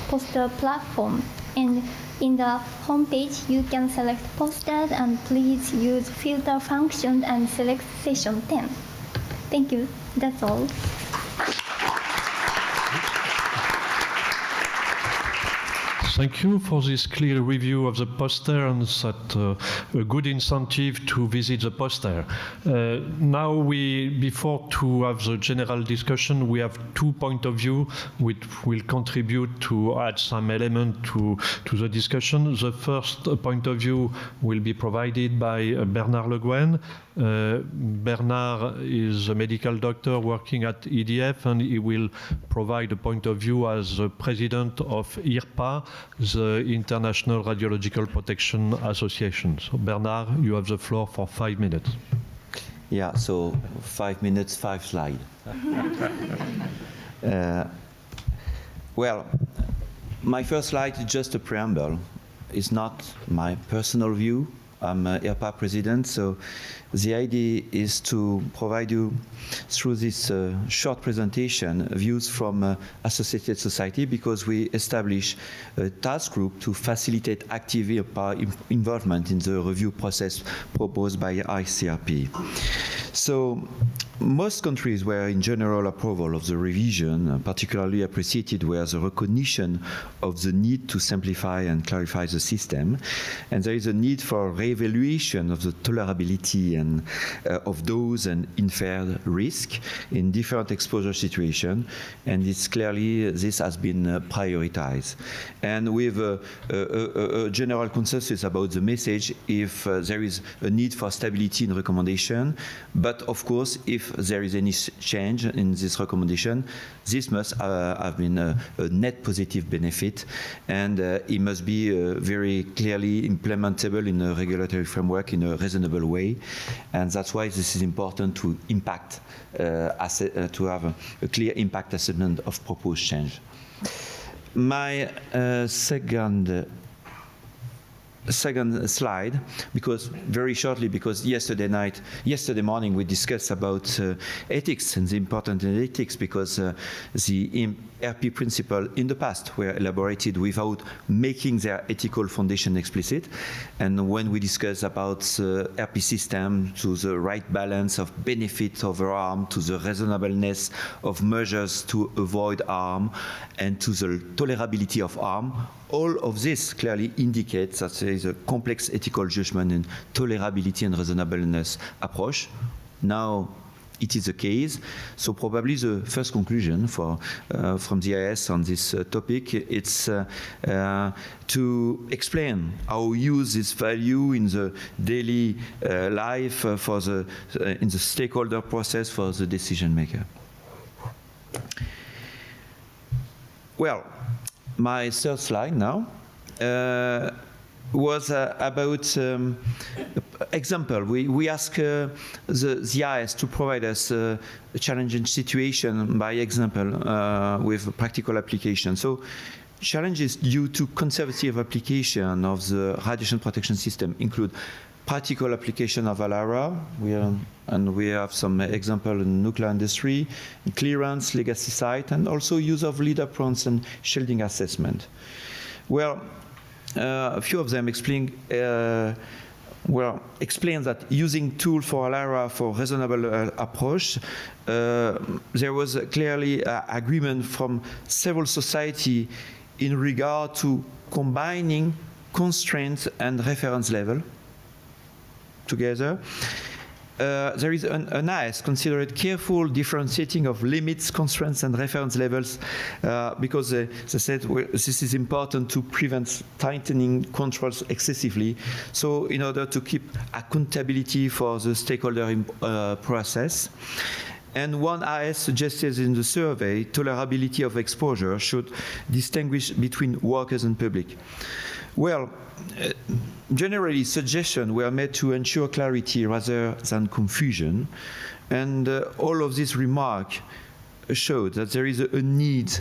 [SPEAKER 7] poster platform. And in the homepage, you can select posters, and please use filter function and select session 10. Thank you. That's all.
[SPEAKER 1] Thank you for this clear review of the poster and that a good incentive to visit the poster. Now before to have the general discussion, we have 2 points of view which will contribute to add some element to the discussion. The first point of view will be provided by Bernard Le Guen. Bernard is a medical doctor working at EDF, and he will provide a point of view as the president of IRPA, the International Radiological Protection Association. So Bernard, you have the floor for 5 minutes.
[SPEAKER 8] Yeah, so 5 minutes, 5 slides. Well, my first slide is just a preamble. It's not my personal view. I'm IRPA president, so the idea is to provide you, through this short presentation, views from Associated Society, because we establish a task group to facilitate active IRPA involvement in the review process proposed by ICRP. So most countries were in general approval of the revision. Particularly appreciated was the recognition of the need to simplify and clarify the system. And there is a need for re-evaluation of the tolerability and of dose and inferred risk in different exposure situations. And it's clearly this has been prioritized. And with a general consensus about the message, if there is a need for stability in recommendation, but of course, if there is any change in this recommendation, this must have been a net positive benefit, and it must be very clearly implementable in a regulatory framework in a reasonable way, and that's why this is important to impact, to have a clear impact assessment of proposed change. My second slide, because very shortly, because yesterday morning we discussed about ethics and the importance in ethics, because the RP principles in the past were elaborated without making their ethical foundation explicit. And when we discuss about RP system, to the right balance of benefit over harm, to the reasonableness of measures to avoid harm, and to the tolerability of harm, all of this clearly indicates that there is a complex ethical judgment in tolerability and reasonableness approach. Now, it is the case. So probably the first conclusion from the IS on this topic, it's to explain how we use this value in the daily life in the stakeholder process for the decision maker. Well, my third slide now was about example. We ask the IS to provide us a challenging situation by example with practical application. So challenges due to conservative application of the radiation protection system include practical application of ALARA, and we have some example in nuclear industry, clearance, legacy site, and also use of lead approach and shielding assessment. Well, a few of them explain that using tool for ALARA for reasonable approach, there was clearly agreement from several society in regard to combining constraints and reference level together. There is an IS considered careful differentiating of limits, constraints, and reference levels because they said this is important to prevent tightening controls excessively. So in order to keep accountability for the stakeholder process. And one IS suggested in the survey, tolerability of exposure should distinguish between workers and public. Well, generally, suggestions were made to ensure clarity rather than confusion, and all of these remarks showed that there is a need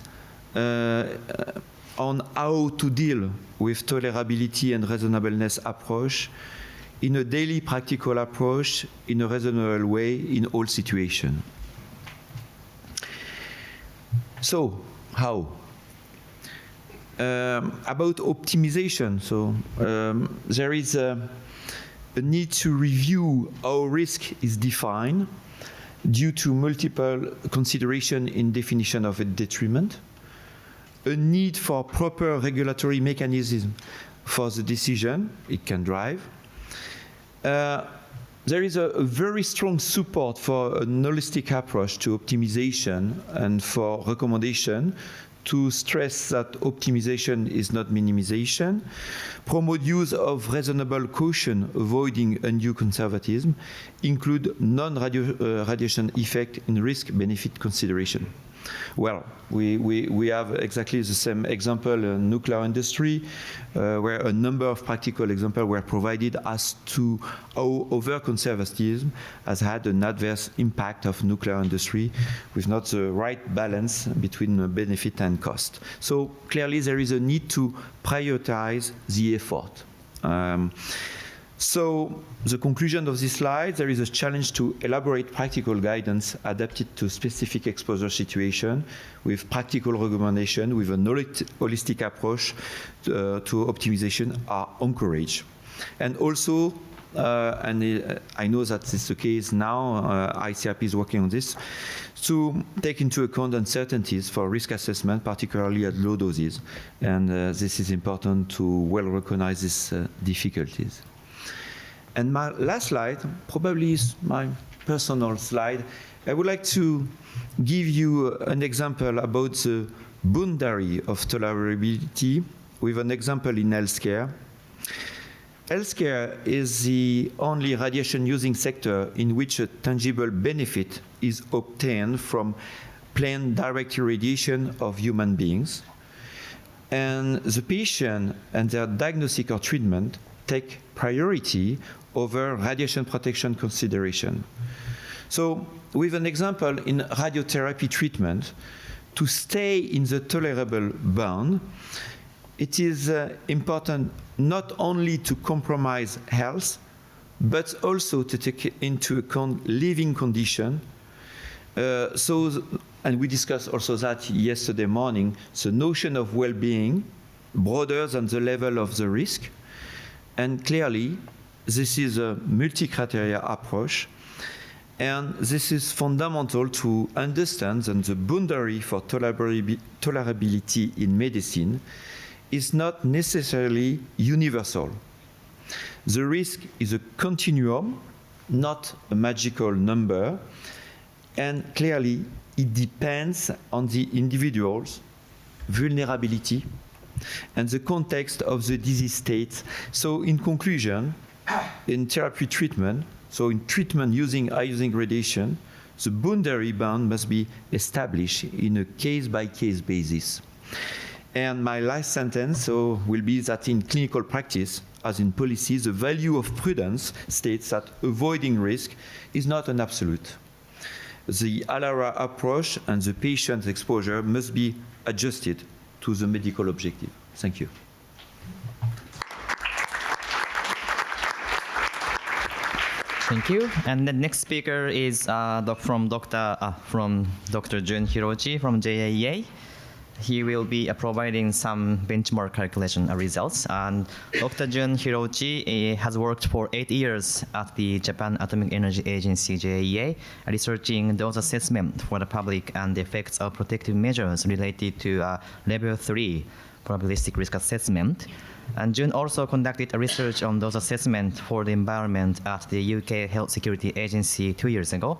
[SPEAKER 8] on how to deal with tolerability and reasonableness approach in a daily practical approach in a reasonable way in all situations. So, how? About optimization, so there is a need to review how risk is defined due to multiple considerations in definition of a detriment, a need for proper regulatory mechanism for the decision it can drive. There is a very strong support for a holistic approach to optimization and for recommendation to stress that optimization is not minimization, promote use of reasonable caution, avoiding undue conservatism, include non-radiation effect in risk-benefit consideration. Well, we have exactly the same example in nuclear industry, where a number of practical examples were provided as to how over-conservatism has had an adverse impact of nuclear industry with not the right balance between benefit and cost. So clearly there is a need to prioritize the effort. So the conclusion of this slide, there is a challenge to elaborate practical guidance adapted to specific exposure situation with practical recommendation with a holistic approach to optimization are encouraged. And also, I know that this is the case now, ICRP is working on this, to take into account uncertainties for risk assessment, particularly at low doses. And this is important to well recognize these difficulties. And my last slide, probably is my personal slide. I would like to give you an example about the boundary of tolerability with an example in healthcare. Healthcare is the only radiation-using sector in which a tangible benefit is obtained from planned direct irradiation of human beings. And the patient and their diagnostic or treatment take priority over radiation protection consideration. So with an example in radiotherapy treatment, to stay in the tolerable bound, it is important not only to compromise health, but also to take into account living condition. And we discussed also that yesterday morning, the notion of well-being broader than the level of the risk. And clearly, this is a multi-criteria approach, and this is fundamental to understand that the boundary for tolerability in medicine is not necessarily universal. The risk is a continuum, not a magical number, and clearly it depends on the individual's vulnerability and the context of the disease state. So in conclusion, in therapy treatment, so in treatment using ionizing radiation, the boundary bound must be established in a case-by-case basis. And my last sentence will be that in clinical practice, as in policy, the value of prudence states that avoiding risk is not an absolute. The ALARA approach and the patient's exposure must be adjusted to the medical objective. Thank you.
[SPEAKER 2] Thank you. And the next speaker is from Dr. Jun Hiroji from JAEA. He will be providing some benchmark calculation results. And Dr. Jun Hiroji has worked for 8 years at the Japan Atomic Energy Agency, JAEA, researching dose assessment for the public and the effects of protective measures related to level 3 probabilistic risk assessment. And Jun also conducted a research on those assessment for the environment at the UK Health Security Agency 2 years ago.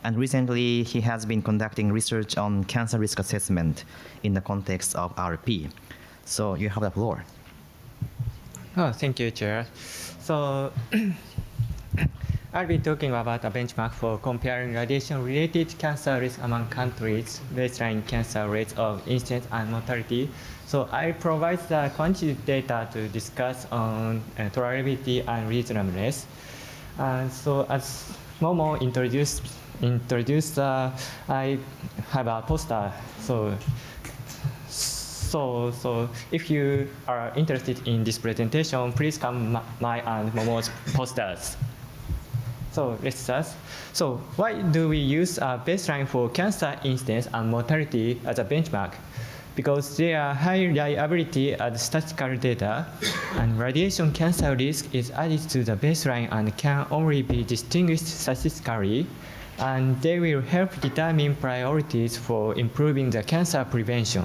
[SPEAKER 2] And recently, he has been conducting research on cancer risk assessment in the context of RP. So you have the floor.
[SPEAKER 9] Oh, thank you, Chair. So I'll be talking about a benchmark for comparing radiation-related cancer risk among countries, baseline cancer rates of incidence and mortality. So I provide the quantitative data to discuss on tolerability and reasonableness. So as Momo introduced, I have a poster. So if you are interested in this presentation, please come my and Momo's posters. So let's start. So why do we use a baseline for cancer incidence and mortality as a benchmark? Because they are high reliability as statistical data, and radiation cancer risk is added to the baseline and can only be distinguished statistically, and they will help determine priorities for improving the cancer prevention.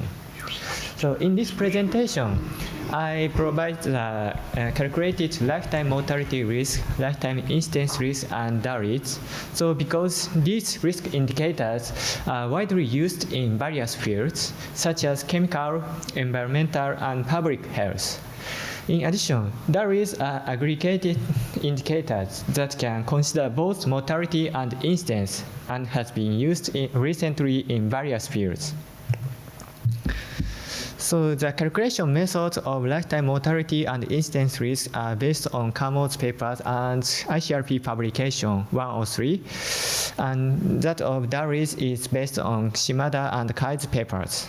[SPEAKER 9] So in this presentation, I provide the calculated lifetime mortality risk, lifetime incidence risk, and DARIs. So because these risk indicators are widely used in various fields, such as chemical, environmental, and public health. In addition, DARIs are aggregated indicators that can consider both mortality and incidence and has been used recently in various fields. So the calculation methods of lifetime mortality and incidence risk are based on Kamo's papers and ICRP publication 103, and that of DARIs is based on Shimada and Kai's papers.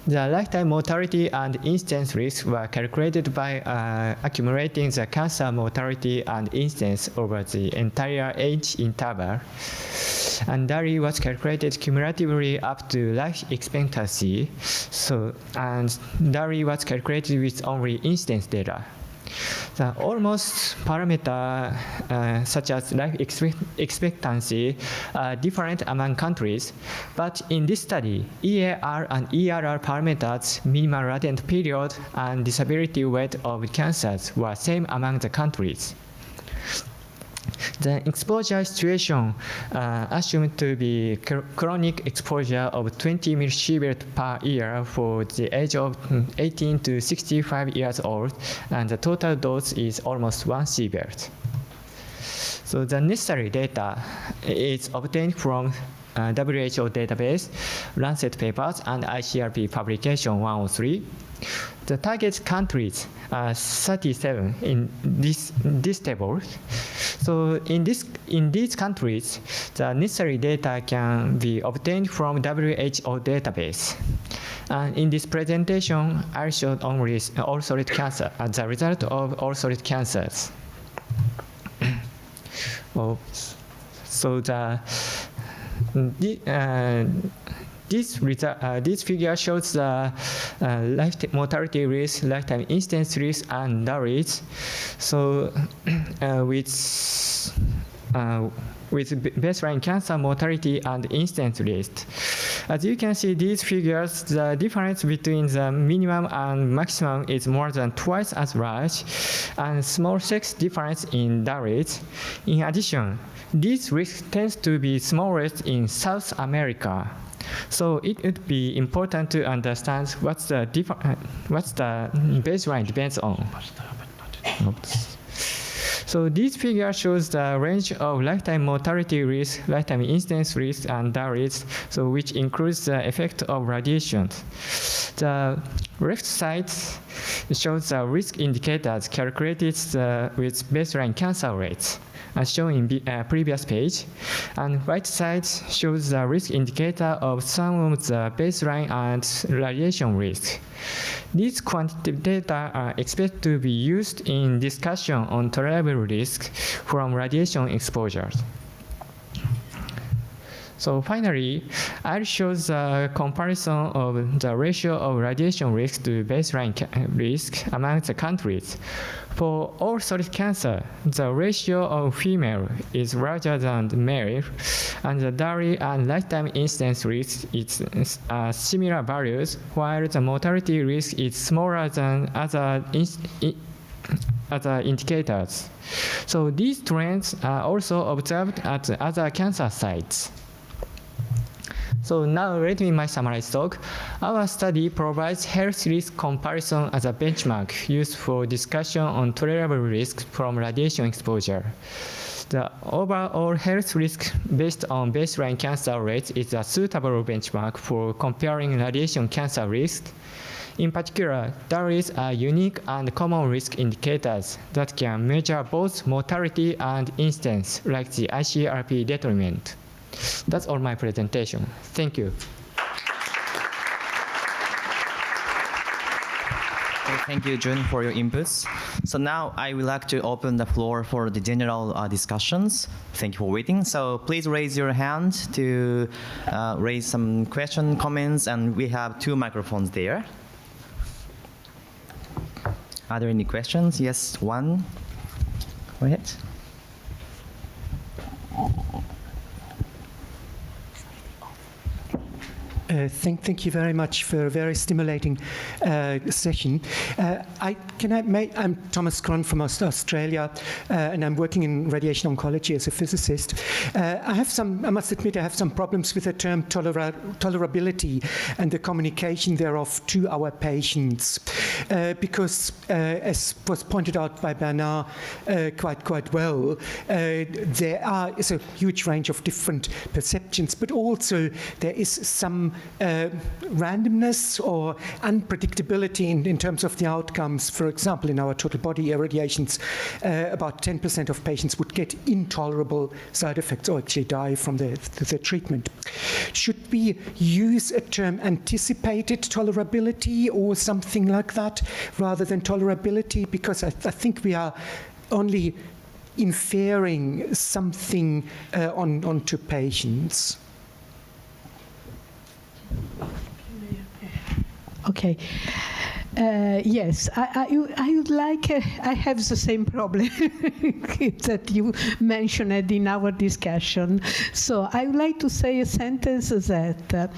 [SPEAKER 9] The lifetime mortality and incidence risks were calculated by accumulating the cancer mortality and incidence over the entire age interval. And DARI was calculated cumulatively up to life expectancy. And DARI was calculated with only incidence data. The almost parameters such as life expectancy are different among countries, but in this study, EAR and ERR parameters, minimal latent period, and disability weight of cancers were same among the countries. The exposure situation assumed to be chronic exposure of 20 millisievert per year for the age of 18 to 65 years old, and the total dose is almost 1 sievert. So the necessary data is obtained from WHO database, Lancet papers, and ICRP publication 103. The target countries are 37 in this table. So in these countries, the necessary data can be obtained from WHO database. And in this presentation, I showed only all solid cancer as a result of all solid cancers. So this figure shows the lifetime mortality risk, lifetime incidence risk, and DARIs. So with baseline cancer mortality and incidence risk. As you can see, these figures, the difference between the minimum and maximum is more than twice as large, and small sex difference in DARIs. In addition, this risk tends to be smallest in South America. So it would be important to understand what's the baseline depends on. Oops. So this figure shows the range of lifetime mortality risk, lifetime incidence risk, and DARIs, so which includes the effect of radiation. The left side shows the risk indicators calculated with baseline cancer rates, as shown in previous page, and right side shows the risk indicator of some of the baseline and radiation risk. These quantitative data are expected to be used in discussion on tolerable risk from radiation exposures. So finally, I'll show the comparison of the ratio of radiation risk to baseline risk among the countries. For all solid cancer, the ratio of female is larger than the male, and the DARI and lifetime incidence risk is similar values, while the mortality risk is smaller than other indicators. So these trends are also observed at other cancer sites. So now let me summarize talk. Our study provides health risk comparison as a benchmark used for discussion on tolerable risk from radiation exposure. The overall health risk based on baseline cancer rates is a suitable benchmark for comparing radiation cancer risk. In particular, DARIs are unique and common risk indicators that can measure both mortality and incidence, like the ICRP determinant. That's all my presentation. Thank you.
[SPEAKER 2] Thank you, Jun, for your inputs. So now I would like to open the floor for the general discussions. Thank you for waiting. So please raise your hand to raise some question, comments, and we have 2 microphones there. Are there any questions? Yes, one. Go ahead.
[SPEAKER 10] Thank you very much for a very stimulating session. I'm Thomas Cron from Australia, and I'm working in radiation oncology as a physicist. I must admit, I have some problems with the term tolerability and the communication thereof to our patients, because, as was pointed out by Bernard quite well, there is a huge range of different perceptions, but also there is some randomness or unpredictability in terms of the outcomes. For example, in our total body irradiations, about 10% of patients would get intolerable side effects or actually die from the treatment. Should we use a term anticipated tolerability or something like that rather than tolerability? Because I think we are only inferring something onto patients.
[SPEAKER 6] Okay. Yes, I would like, I have the same problem that you mentioned in our discussion. So I would like to say a sentence that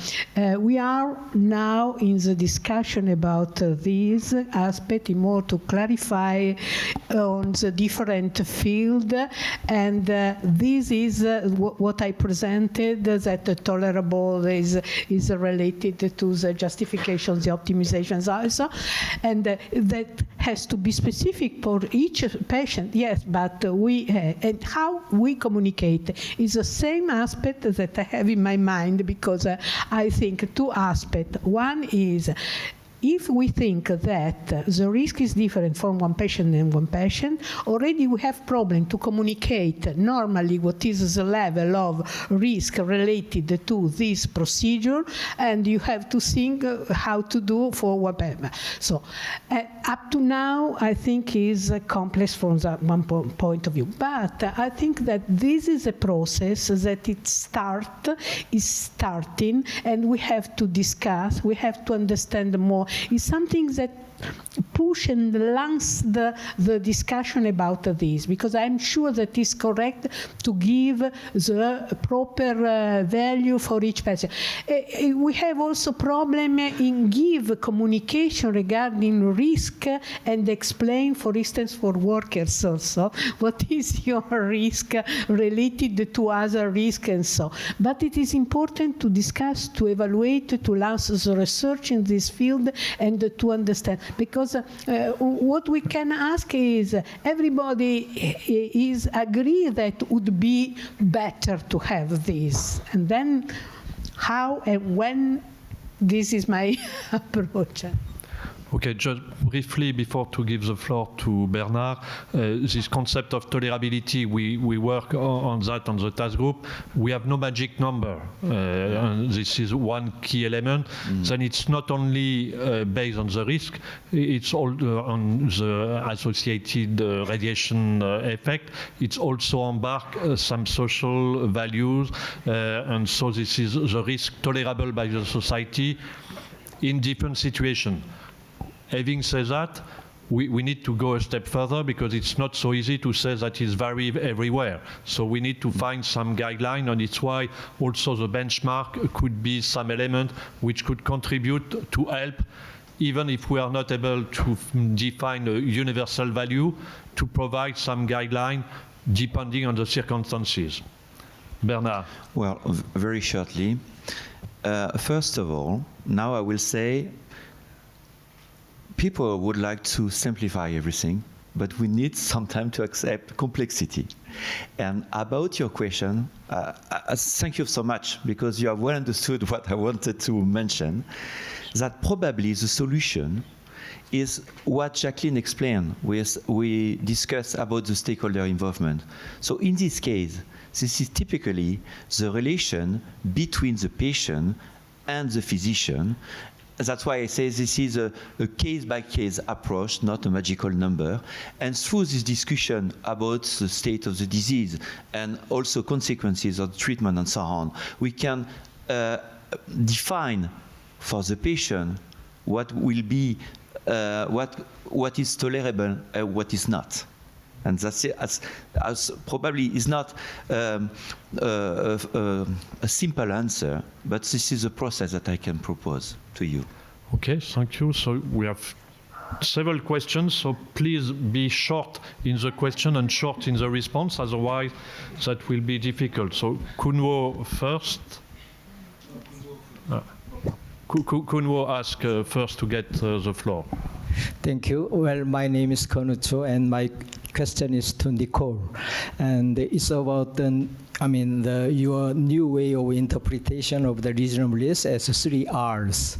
[SPEAKER 6] we are now in the discussion about this aspect in order to clarify on the different field, and this is what I presented, that tolerable is related to the justifications, the optimizations also. And that has to be specific for each patient, yes, but and how we communicate is the same aspect that I have in my mind, because I think two aspects. One is, if we think that the risk is different from one patient and one patient, already we have problem to communicate normally what is the level of risk related to this procedure, and you have to think how to do for whatever. So up to now, I think is complex from that one point of view. But I think that this is a process that is starting, and we have to discuss, we have to understand more. It's something that push and lance the discussion about this, because I'm sure that it's correct to give the proper value for each patient. We have also problem in give communication regarding risk and explain, for instance, for workers also, what is your risk related to other risk and so. But it is important to discuss, to evaluate, to lance the research in this field and to understand. Because what we can ask is, everybody is agree that would be better to have this, and then how and when. This is my approach.
[SPEAKER 1] Okay, just briefly before to give the floor to Bernard, this concept of tolerability, we work on that on the task group. We have no magic number, and this is one key element. Then it's not only based on the risk, it's all on the associated radiation effect. It's also embark some social values, and so this is the risk tolerable by the society in different situations. Having said that, we need to go a step further, because it's not so easy to say that it's vary everywhere. So we need to find some guideline, and it's why also the benchmark could be some element which could contribute to help, even if we are not able to define a universal value, to provide some guideline depending on the circumstances. Bernard.
[SPEAKER 8] Well, very shortly. First of all, now I will say, people would like to simplify everything, but we need some time to accept complexity. And about your question, thank you so much, because you have well understood what I wanted to mention, that probably the solution is what Jacqueline explained. We discussed about the stakeholder involvement. So in this case, this is typically the relation between the patient and the physician. That's why I say this is a case-by-case approach, not a magical number. And through this discussion about the state of the disease and also consequences of the treatment and so on, we can define for the patient what will be, what is tolerable and what is not. And that's it, as probably is not a simple answer, but this is a process that I can propose to you.
[SPEAKER 1] Okay, thank you. So we have several questions, so please be short in the question and short in the response, otherwise that will be difficult. So Kunwo first. Kunwo ask first to get the floor.
[SPEAKER 11] Thank you. Well, my name is Konucho, and my question is to Nicole, and it's about your new way of interpretation of the reasonableness as 3 R's.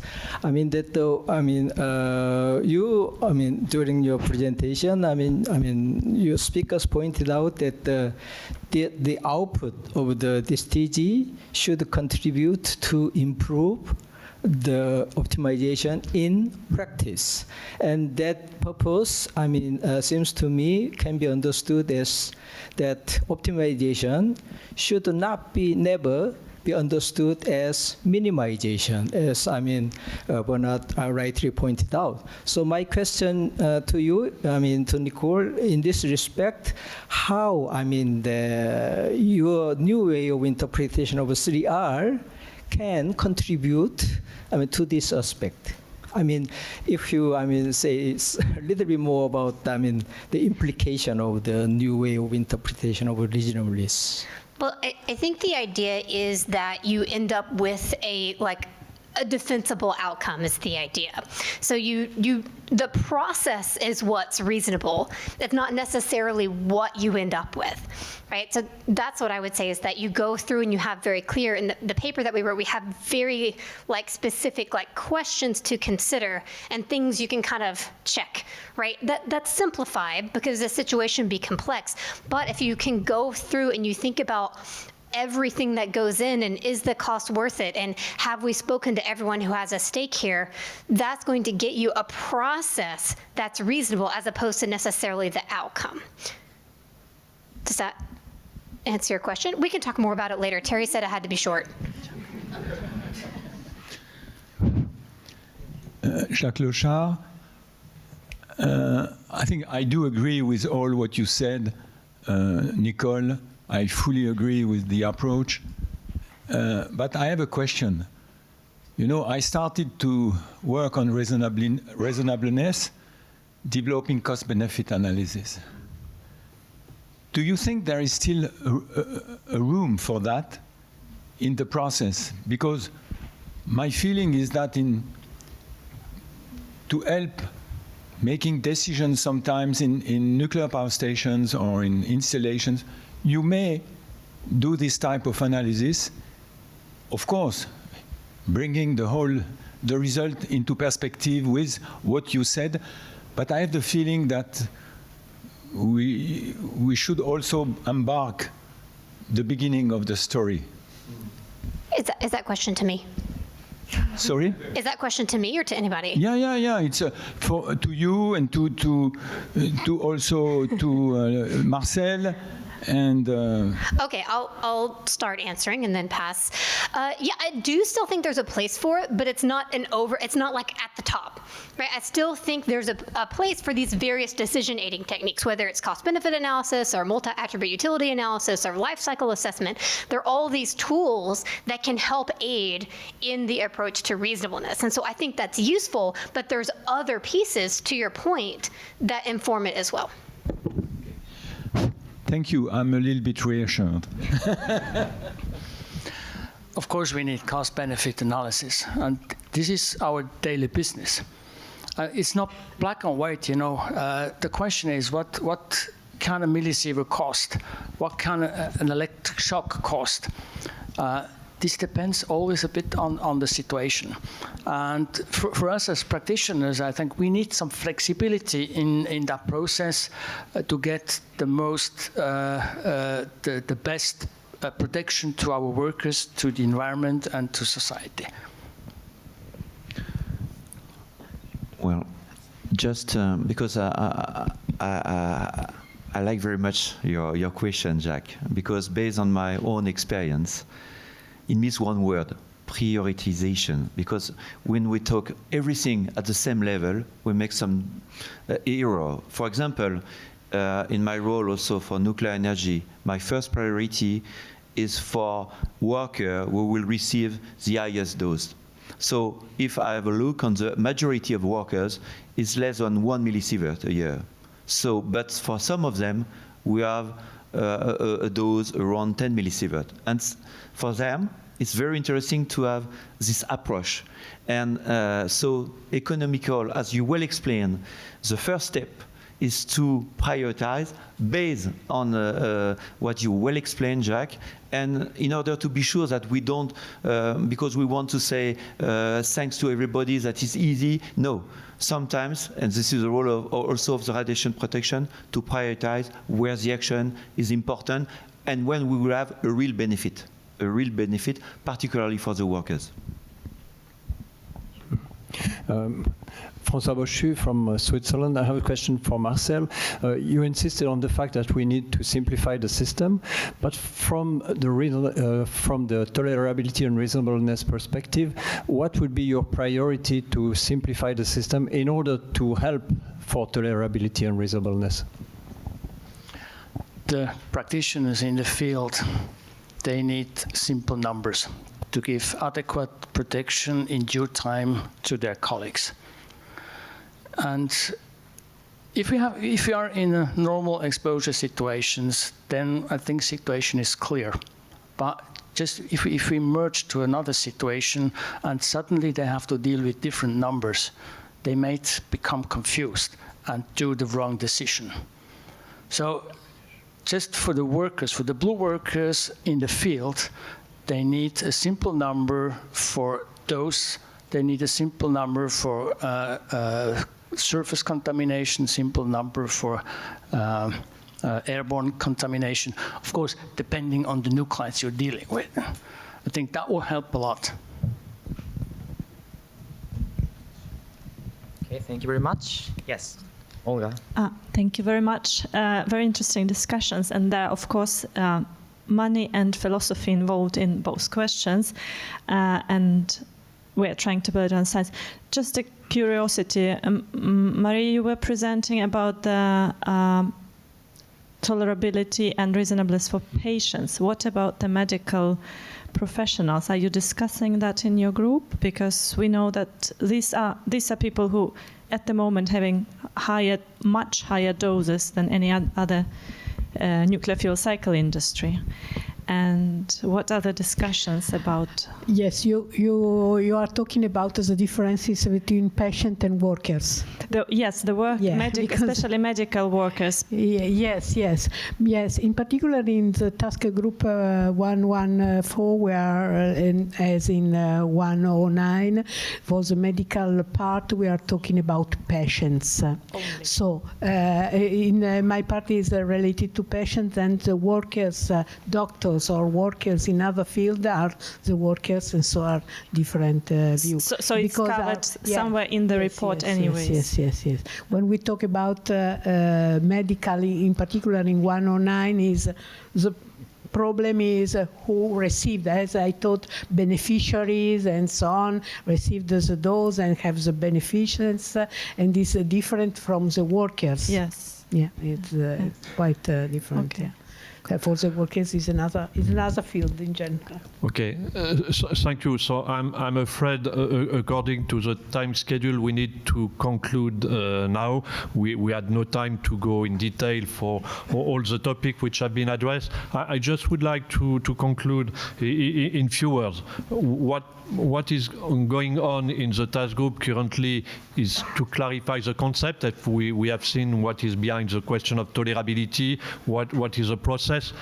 [SPEAKER 11] During your presentation, your speakers pointed out that the output of this TG should contribute to improve the optimization in practice, and that purpose, seems to me can be understood as that optimization should never be understood as minimization, as Bernard rightly pointed out. So my question to you, to Nicole, in this respect, how your new way of interpretation of 3R can contribute to this aspect. If you say it's a little bit more about the implication of the new way of interpretation of reasonableness.
[SPEAKER 3] Well, I think the idea is that you end up with a defensible outcome is the idea. So the process is what's reasonable. It's not necessarily what you end up with, right? So that's what I would say, is that you go through and you have very clear, in the paper that we wrote, we have very specific questions to consider and things you can kind of check, right? That's simplified because the situation be complex. But if you can go through and you think about everything that goes in, and is the cost worth it, and have we spoken to everyone who has a stake here, that's going to get you a process that's reasonable as opposed to necessarily the outcome. Does that answer your question? We can talk more about it later. Terry said it had to be short.
[SPEAKER 12] Jacques Lochard, I think I do agree with all what you said, Nicole. I fully agree with the approach, but I have a question. I started to work on reasonableness, developing cost-benefit analysis. Do you think there is still a room for that in the process? Because my feeling is that to help making decisions sometimes in nuclear power stations or in installations, you may do this type of analysis, of course, bringing the result into perspective with what you said, but I have the feeling that we should also embark the beginning of the story.
[SPEAKER 3] Is that question to me?
[SPEAKER 12] Sorry?
[SPEAKER 3] Is that question to me or to anybody?
[SPEAKER 12] Yeah. It's to you and to also to Marcel. And
[SPEAKER 3] okay, I'll start answering and then pass. Yeah, I do still think there's a place for it, but it's not it's not at the top, right? I still think there's a place for these various decision aiding techniques, whether it's cost benefit analysis or multi-attribute utility analysis or life cycle assessment. There are all these tools that can help aid in the approach to reasonableness. And so I think that's useful, but there's other pieces, to your point, that inform it as well.
[SPEAKER 12] Thank you. I'm a little bit reassured.
[SPEAKER 4] Of course, we need cost-benefit analysis, and this is our daily business. It's not black and white, The question is what kind of millisievert cost, what kind of an electric shock cost. This depends always a bit on the situation. And for us as practitioners, I think we need some flexibility in that process to get the most, the best protection to our workers, to the environment, and to society.
[SPEAKER 8] Well, just because I like very much your question, Jacques, because based on my own experience, it means one word: prioritization. Because when we talk everything at the same level, we make some error. For example, in my role also for nuclear energy, my first priority is for workers who will receive the highest dose. So if I have a look on the majority of workers, it's less than 1 millisievert a year. So, but for some of them, we have a dose around 10 millisievert. And for them, it's very interesting to have this approach. And so economical, as you well explained, the first step is to prioritize based on what you well explained, Jacques, and in order to be sure that we don't, because we want to say thanks to everybody that is easy. No, sometimes, and this is the role of, also of the radiation protection, to prioritize where the action is important and when we will have a real benefit, particularly for the workers.
[SPEAKER 13] François Bochu from Switzerland. I have a question for Marcel. You insisted on the fact that we need to simplify the system, but from the tolerability and reasonableness perspective, what would be your priority to simplify the system in order to help for tolerability and reasonableness?
[SPEAKER 4] The practitioners in the field, they need simple numbers to give adequate protection in due time to their colleagues. And if we are in a normal exposure situations, then I think situation is clear. But just if we merge to another situation and suddenly they have to deal with different numbers, they might become confused and do the wrong decision. So just for the workers, for the blue workers in the field, they need a simple number for dose. They need a simple number for surface contamination, simple number for airborne contamination. Of course, depending on the nuclides you're dealing with. I think that will help a lot.
[SPEAKER 2] Okay, thank you very much. Yes, Olga.
[SPEAKER 14] Thank you very much. Very interesting discussions, and there, of course, money and philosophy involved in both questions, and we're trying to build on science. Just a curiosity, Marie, you were presenting about the tolerability and reasonableness for patients. What about the medical professionals? Are you discussing that in your group? Because we know that these are people who, at the moment, having much higher doses than any other nuclear fuel cycle industry. And what are the discussions about?
[SPEAKER 6] Yes, you are talking about the differences between patient and workers.
[SPEAKER 14] Especially medical workers.
[SPEAKER 6] Yes. In particular, in the task group 114, we are, as in 109, for the medical part, we are talking about patients. So, in my part is related to patients, and the workers, doctors, or workers in other fields are the workers, and so are different views.
[SPEAKER 14] So it's covered somewhere in the report anyways.
[SPEAKER 6] Yes. When we talk about medically, in particular in 109, is the problem is who received, as I thought, beneficiaries and so on, received the dose and have the benefits, and is different from the workers.
[SPEAKER 14] Yes.
[SPEAKER 6] Yeah, it's quite different.
[SPEAKER 14] Okay.
[SPEAKER 6] Yeah. For the workers is another field in general.
[SPEAKER 1] Okay, thank you. So I'm afraid, according to the time schedule, we need to conclude now. We had no time to go in detail for all the topics which have been addressed. I just would like to conclude in few words. What is going on in the task group currently is to clarify the concept, that we have seen what is behind the question of tolerability, what is the process.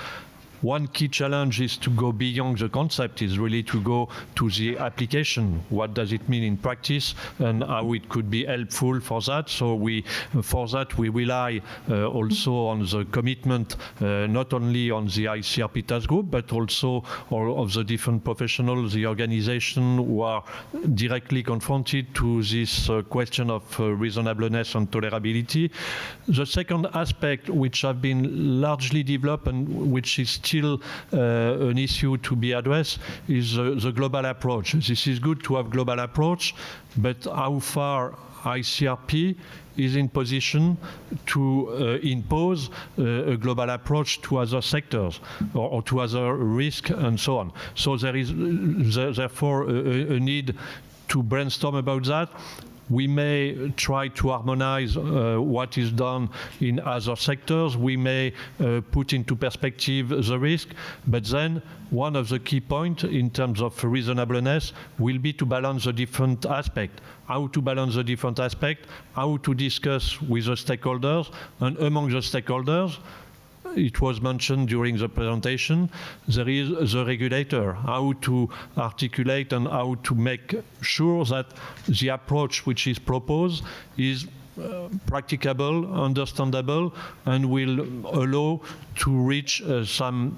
[SPEAKER 1] One key challenge is to go beyond the concept, is really to go to the application. What does it mean in practice, and how it could be helpful for that? So we rely also on the commitment, not only on the ICRP task group, but also all of the different professionals, the organization who are directly confronted to this question of reasonableness and tolerability. The second aspect, which have been largely developed and which is still an issue to be addressed, is the global approach. This is good to have global approach, but how far ICRP is in position to impose a global approach to other sectors or to other risks and so on. So there is therefore a need to brainstorm about that. We may try to harmonize what is done in other sectors. We may put into perspective the risk, but then one of the key points in terms of reasonableness will be to balance the different aspects. How to balance the different aspects, how to discuss with the stakeholders, and among the stakeholders, it was mentioned during the presentation, there is the regulator, how to articulate and how to make sure that the approach which is proposed is practicable, understandable, and will allow to reach some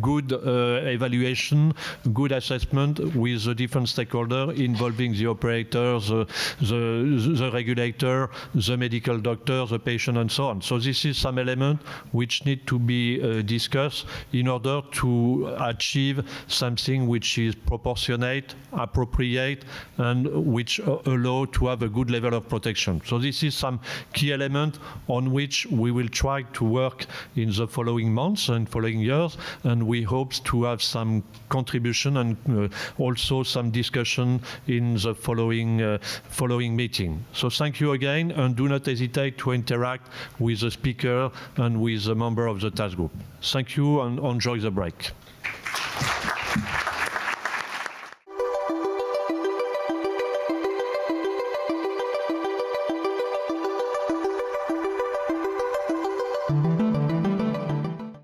[SPEAKER 1] good evaluation, good assessment with the different stakeholders involving the operators, the regulator, the medical doctor, the patient, and so on. So this is some element which need to be discussed in order to achieve something which is proportionate, appropriate, and which allow to have a good level of protection. So this is some key element on which we will try to work in the following months and following years, and we hope to have some contribution and also some discussion in the following meeting. So thank you again, and do not hesitate to interact with the speaker and with the member of the task group. Thank you, and enjoy the break.